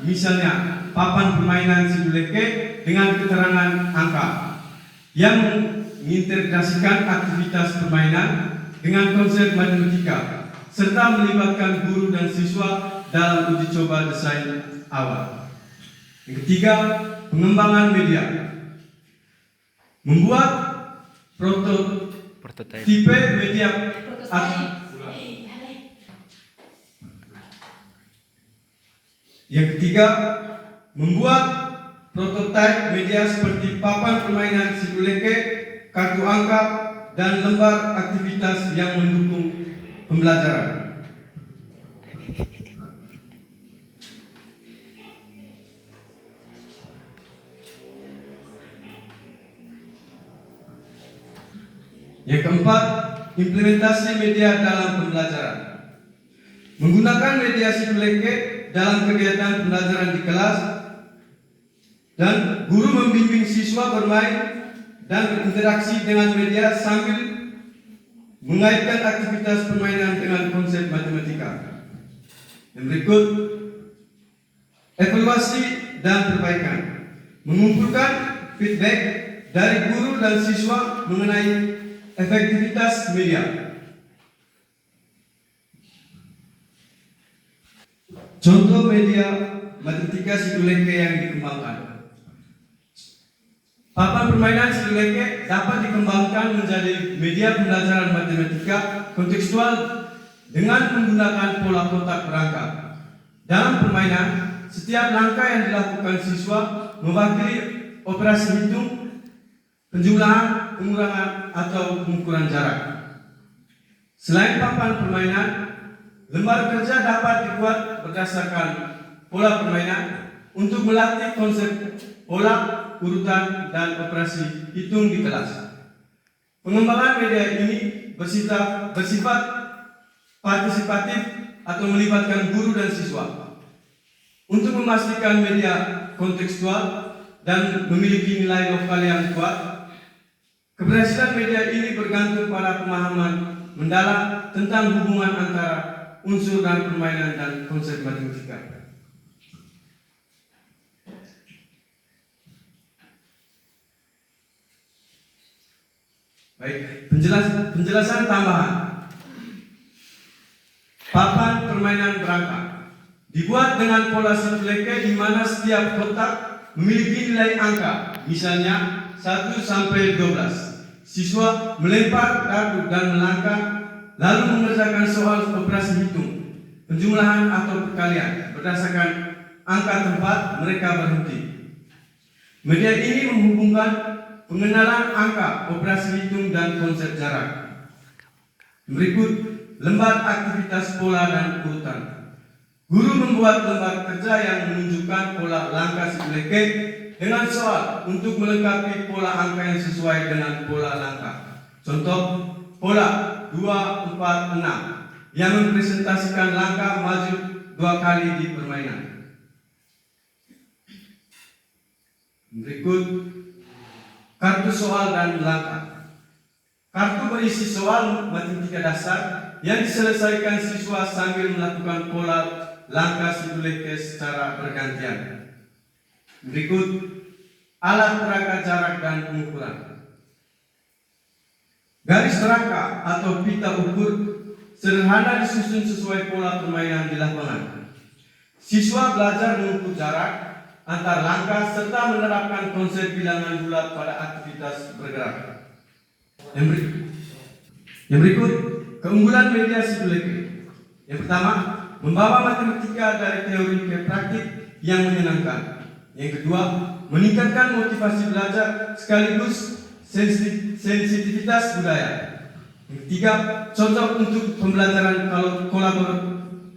misalnya papan permainan Siduleke dengan keterangan angka yang mengintegrasikan aktivitas permainan dengan konsep matematika serta melibatkan guru dan siswa dalam uji coba desain awal. Yang ketiga, pengembangan media. Membuat prototipe media Yang ketiga, membuat prototipe media seperti papan permainan Siduleke, kartu angka, dan lembar aktivitas yang mendukung pembelajaran. Yang keempat, implementasi media dalam pembelajaran. Menggunakan media Siduleke dalam kegiatan pembelajaran di kelas, dan guru membimbing siswa bermain dan berinteraksi dengan media sambil mengaitkan aktivitas permainan dengan konsep matematika. Yang berikut, evaluasi dan perbaikan. Mengumpulkan feedback dari guru dan siswa mengenai efektivitas media. Contoh media matematika Siduleke yang dikembangkan. Papan permainan Siduleke dapat dikembangkan menjadi media pembelajaran matematika kontekstual dengan menggunakan pola kotak perangkat. Dalam permainan, setiap langkah yang dilakukan siswa mewakili operasi hitung, penjumlahan, pengurangan, atau pengukuran jarak. Selain papan permainan, lembar kerja dapat dibuat berdasarkan pola permainan untuk melatih konsep pola, urutan, dan operasi hitung di kelas. Pengembangan media ini bersifat partisipatif atau melibatkan guru dan siswa. Untuk memastikan media kontekstual dan memiliki nilai lokal yang kuat, keberhasilan media ini bergantung pada pemahaman mendalam tentang hubungan antara unsur dan permainan dan konsep matematika. Baik, penjelasan tambahan. Papan permainan berangka dibuat dengan pola Siduleke di mana setiap kotak memiliki nilai angka, misalnya 1 sampai 12. Siswa melempar kartu dan melangkah, lalu mengerjakan soal operasi hitung, penjumlahan atau perkalian berdasarkan angka tempat mereka berhenti. Media ini menghubungkan pengenalan angka, operasi hitung, dan konsep jarak. Berikut lembar aktivitas pola dan urutan. Guru membuat lembar kerja yang menunjukkan pola langkah Siduleke dengan soal untuk melengkapi pola angka yang sesuai dengan pola langkah. Contoh, pola 2, 4, 6 yang mempresentasikan langkah maju 2 kali di permainan. Berikut kartu soal dan langkah. Kartu berisi soal matematika dasar yang diselesaikan siswa sambil melakukan pola langkah Siduleke secara bergantian. Berikut alat peraga jarak dan pengukuran. Garis rangka atau pita ukur sederhana disusun sesuai pola permainan di lapangan. Siswa belajar mengukur jarak antar langkah serta menerapkan konsep bilangan bulat pada aktivitas bergerak. Yang berikut keunggulan media Siduleke. Yang pertama, membawa matematika dari teori ke praktik yang menyenangkan. Yang kedua, meningkatkan motivasi belajar sekaligus sensitivitas budaya. Yang ketiga, cocok untuk pembelajaran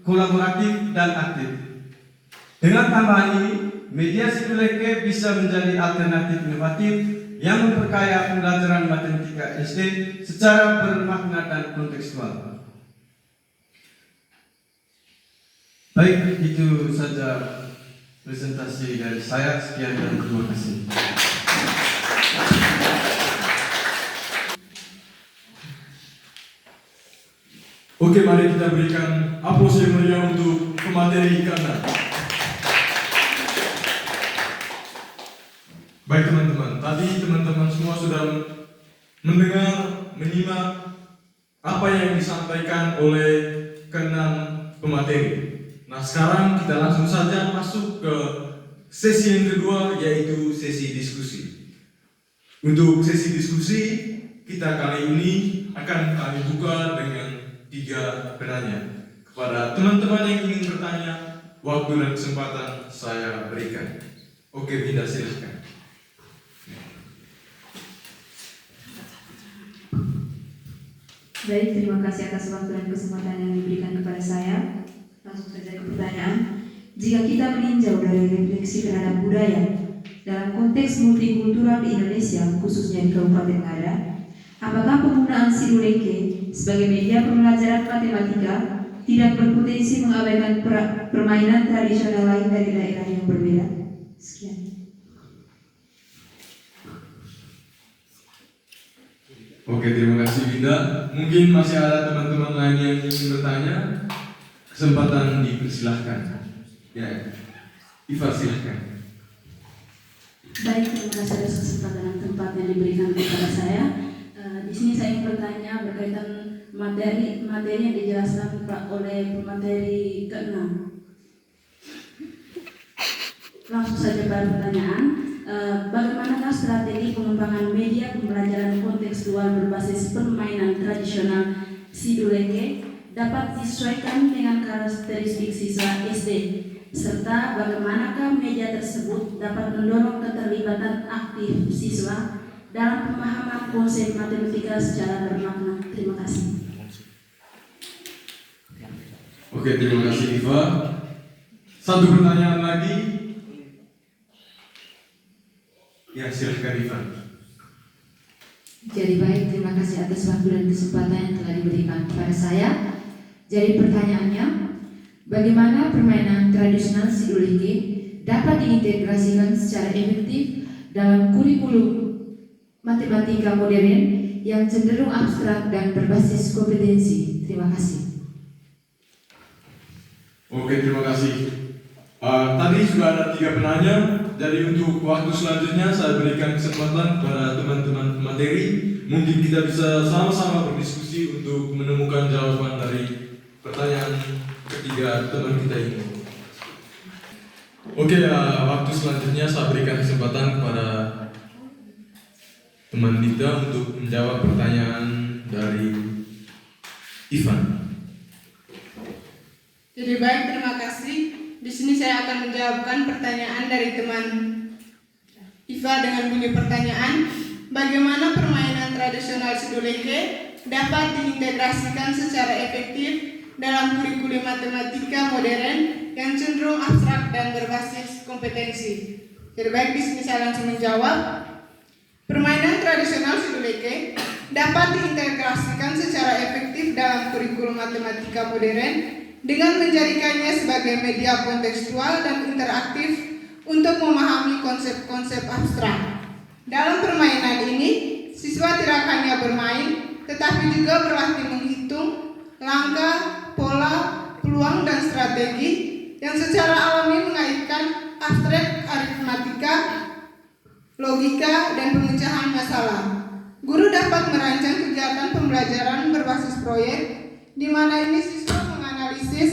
kolaboratif dan aktif. Dengan tambahan ini, media Siduleke bisa menjadi alternatif inovatif yang memperkaya pembelajaran matematika SD secara bermakna dan kontekstual. Baik, itu saja presentasi dari saya. Sekian dan terima kasih. Oke, mari kita berikan aplaus yang meriah untuk pemateri Karna. Baik teman-teman, tadi teman-teman semua sudah mendengar, menyimak apa yang disampaikan oleh keenam pemateri. Nah, sekarang kita langsung saja masuk ke sesi yang kedua, yaitu sesi diskusi. Untuk sesi diskusi, kita kali ini akan kami buka dengan 3 penanya. Kepada teman-teman yang ingin bertanya, waktu dan kesempatan saya berikan. Oke, Binda, silahkan. Baik, terima kasih atas waktu dan kesempatan yang diberikan kepada saya. Langsung saja ke pertanyaan. Jika kita meninjau dari refleksi terhadap budaya dalam konteks multikultural di Indonesia, khususnya di Kabupaten Ngada, apakah penggunaan Siduleke sebagai media pembelajaran matematika tidak berpotensi mengabaikan permainan tradisional lain dari daerah yang berbeda? Sekian. Oke, terima kasih Binda. Mungkin masih ada teman-teman lain yang ingin bertanya. Kesempatan dipersilahkan. Ya, Iva silahkan. Baik, terima kasih atas kesempatan dan tempat yang diberikan kepada saya. Di sini saya ingin bertanya berkaitan materi yang dijelaskan oleh pemateri ke-6. Langsung saja pada pertanyaan. Bagaimanakah strategi pengembangan media pembelajaran kontekstual berbasis permainan tradisional Siduleke dapat disesuaikan dengan karakteristik siswa SD, serta bagaimanakah media tersebut dapat mendorong keterlibatan aktif siswa dalam pemahaman konsep matematika secara bermakna? Terima kasih. Oke, terima kasih Iva. Satu pertanyaan lagi. Ya, silahkan Iva. Jadi baik, terima kasih atas waktu dan kesempatan yang telah diberikan kepada saya. Jadi pertanyaannya, bagaimana permainan tradisional Siduleke dapat diintegrasikan secara efektif dalam kurikulum matematika modern yang cenderung abstrak dan berbasis kompetensi? Terima kasih. Oke, terima kasih. Tadi sudah ada 3 penanya. Jadi untuk waktu selanjutnya saya berikan kesempatan kepada teman-teman pemateri. Mungkin kita bisa sama-sama berdiskusi untuk menemukan jawaban dari pertanyaan ketiga teman kita ini. Oke, waktu selanjutnya saya berikan kesempatan kepada teman Dita untuk menjawab pertanyaan dari Ivan. Jadi baik, terima kasih. Di sini saya akan menjawabkan pertanyaan dari teman Iva dengan bunyi pertanyaan, bagaimana permainan tradisional Siduleke dapat diintegrasikan secara efektif dalam kurikulum matematika modern yang cenderung abstrak dan berbasis kompetensi. Jadi baik, di sini saya langsung menjawab. Permainan tradisional Siduleke dapat diintegrasikan secara efektif dalam kurikulum matematika modern dengan menjadikannya sebagai media kontekstual dan interaktif untuk memahami konsep-konsep abstrak. Dalam permainan ini, siswa tidak hanya bermain, tetapi juga berlatih menghitung langkah, pola, peluang, dan strategi yang secara alami mengaitkan abstrak aritmatika, logika, dan pemecahan masalah. Guru dapat merancang kegiatan pembelajaran berbasis proyek, di mana ini siswa menganalisis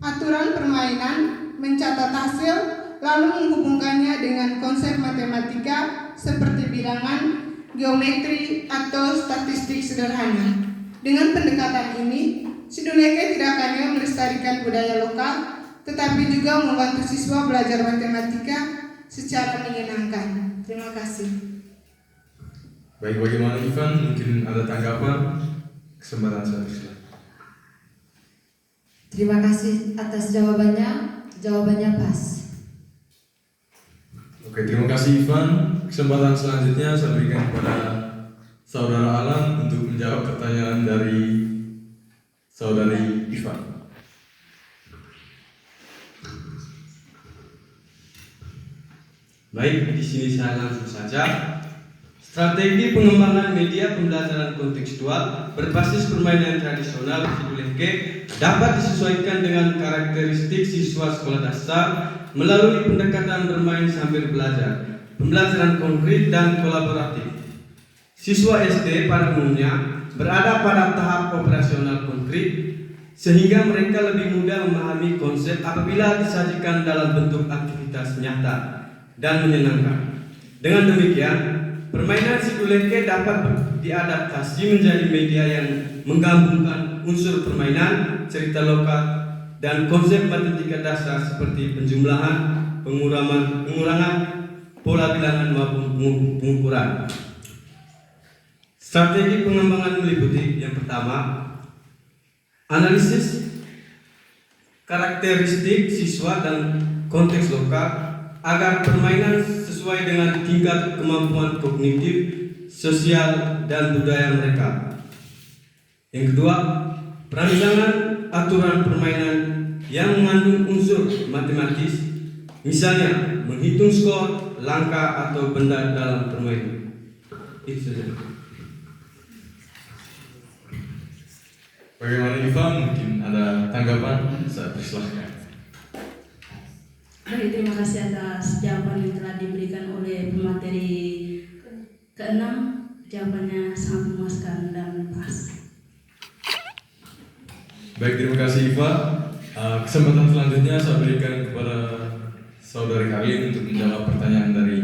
aturan permainan, mencatat hasil, lalu menghubungkannya dengan konsep matematika seperti bilangan, geometri, atau statistik sederhana. Dengan pendekatan ini, Siduleke tidak hanya melestarikan budaya lokal, tetapi juga membantu siswa belajar matematika secara menyenangkan. Terima kasih. Baik, bagaimana Ivan? Mungkin ada tanggapan? Kesempatan saya persilakan. Terima kasih atas jawabannya. Jawabannya pas. Oke, terima kasih Ivan. Kesempatan selanjutnya saya berikan kepada Saudara Alan untuk menjawab pertanyaan dari Saudari Ivan. Baik, di sini saya langsung saja. Strategi pengembangan media pembelajaran kontekstual berbasis permainan tradisional Siduleke dapat disesuaikan dengan karakteristik siswa sekolah dasar melalui pendekatan bermain sambil belajar, pembelajaran konkret dan kolaboratif. Siswa SD pada umumnya berada pada tahap operasional konkret sehingga mereka lebih mudah memahami konsep apabila disajikan dalam bentuk aktivitas nyata dan menyenangkan. Dengan demikian, permainan Siduleke dapat diadaptasi menjadi media yang menggabungkan unsur permainan, cerita lokal, dan konsep matematika dasar seperti penjumlahan, pengurangan, pola bilangan maupun pengukuran. Strategi pengembangan meliputi yang pertama, analisis karakteristik siswa dan konteks lokal agar permainan sesuai dengan tingkat kemampuan kognitif, sosial, dan budaya mereka. Yang kedua, perancangan aturan permainan yang mengandung unsur matematis, misalnya menghitung skor, langkah, atau benda dalam permainan. Itu saja. Bagaimana Ivan? Mungkin ada tanggapan? Saya persilahkan. Baik, terima kasih atas jawaban yang telah diberikan oleh pemateri ke-6. Jawabannya sangat memuaskan dan pas. Baik, terima kasih Iva. Kesempatan selanjutnya saya berikan kepada Saudari Karlin untuk menjawab pertanyaan dari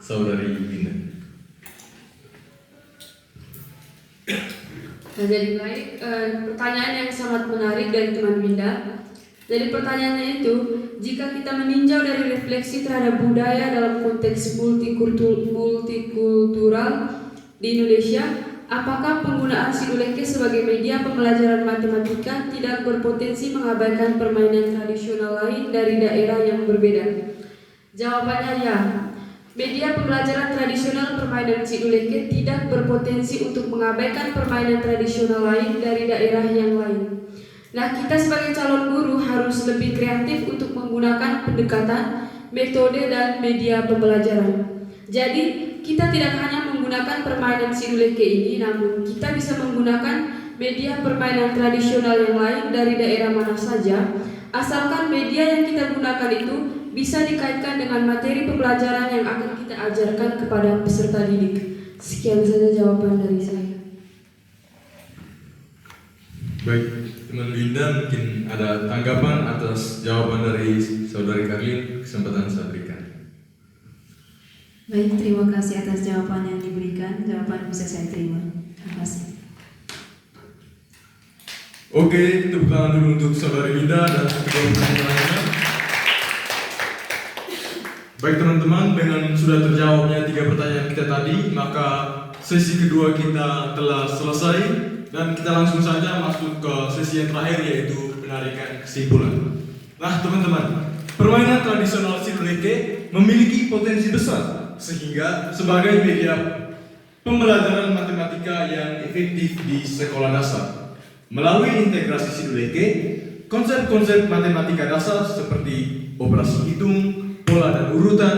Saudari Binda. Nah, jadi baik, pertanyaan yang sangat menarik dari teman Binda. Jadi pertanyaannya itu, jika kita meninjau dari refleksi terhadap budaya dalam konteks multikultural di Indonesia, apakah penggunaan Siduleke sebagai media pembelajaran matematika tidak berpotensi mengabaikan permainan tradisional lain dari daerah yang berbeda? Jawabannya ya. Media pembelajaran tradisional permainan Siduleke tidak berpotensi untuk mengabaikan permainan tradisional lain dari daerah yang lain. Nah, kita sebagai calon guru harus lebih kreatif untuk menggunakan pendekatan, metode, dan media pembelajaran. Jadi, kita tidak hanya menggunakan permainan Siduleke ini, namun kita bisa menggunakan media permainan tradisional yang lain dari daerah mana saja, asalkan media yang kita gunakan itu bisa dikaitkan dengan materi pembelajaran yang akan kita ajarkan kepada peserta didik. Sekian saja jawaban dari saya. Baik, teman Linda, mungkin ada tanggapan atas jawaban dari Saudari Karlin. Kesempatan saya berikan. Baik, terima kasih atas jawaban yang diberikan. Jawaban bisa saya terima. Terima kasih. Oke, tepuk tangan dulu untuk Saudari Linda dan kedua pertanyaan lainnya. Baik teman-teman, dengan sudah terjawabnya 3 pertanyaan kita tadi, maka sesi kedua kita telah selesai. Dan kita langsung saja masuk ke sesi yang terakhir, yaitu penarikan kesimpulan. Nah teman-teman, permainan tradisional Siduleke memiliki potensi besar sehingga sebagai media pembelajaran matematika yang efektif di sekolah dasar. Melalui integrasi Siduleke, konsep-konsep matematika dasar seperti operasi hitung, pola dan urutan,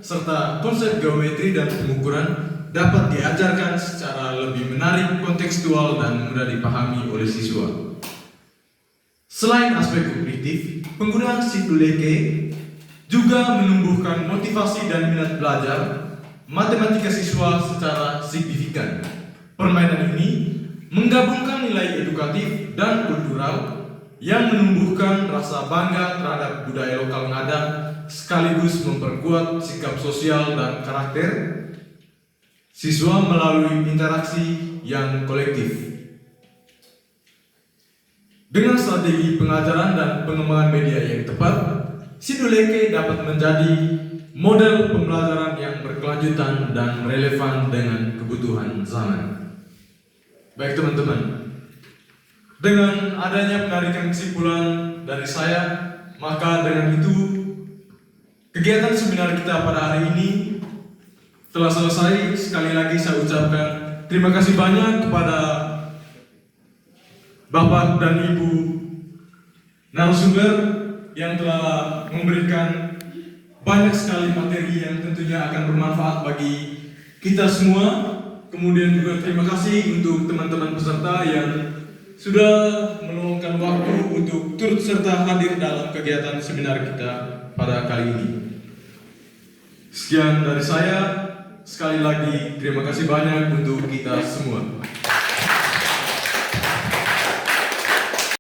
serta konsep geometri dan pengukuran dapat diajarkan secara lebih menarik, kontekstual, dan mudah dipahami oleh siswa. Selain aspek kognitif, penggunaan Siduleke juga menumbuhkan motivasi dan minat belajar matematika siswa secara signifikan. Permainan ini menggabungkan nilai edukatif dan kultural yang menumbuhkan rasa bangga terhadap budaya lokal ngada, sekaligus memperkuat sikap sosial dan karakter siswa melalui interaksi yang kolektif. Dengan strategi pengajaran dan pengembangan media yang tepat, Siduleke dapat menjadi model pembelajaran yang berkelanjutan dan relevan dengan kebutuhan zaman. Baik teman-teman, dengan adanya penarikan kesimpulan dari saya, maka dengan itu kegiatan seminar kita pada hari ini telah selesai. Sekali lagi saya ucapkan terima kasih banyak kepada Bapak dan Ibu narasumber yang telah memberikan banyak sekali materi yang tentunya akan bermanfaat bagi kita semua. Kemudian juga terima kasih untuk teman-teman peserta yang sudah meluangkan waktu untuk turut serta hadir dalam kegiatan seminar kita pada kali ini. Sekian dari saya, sekali lagi terima kasih banyak untuk kita semua.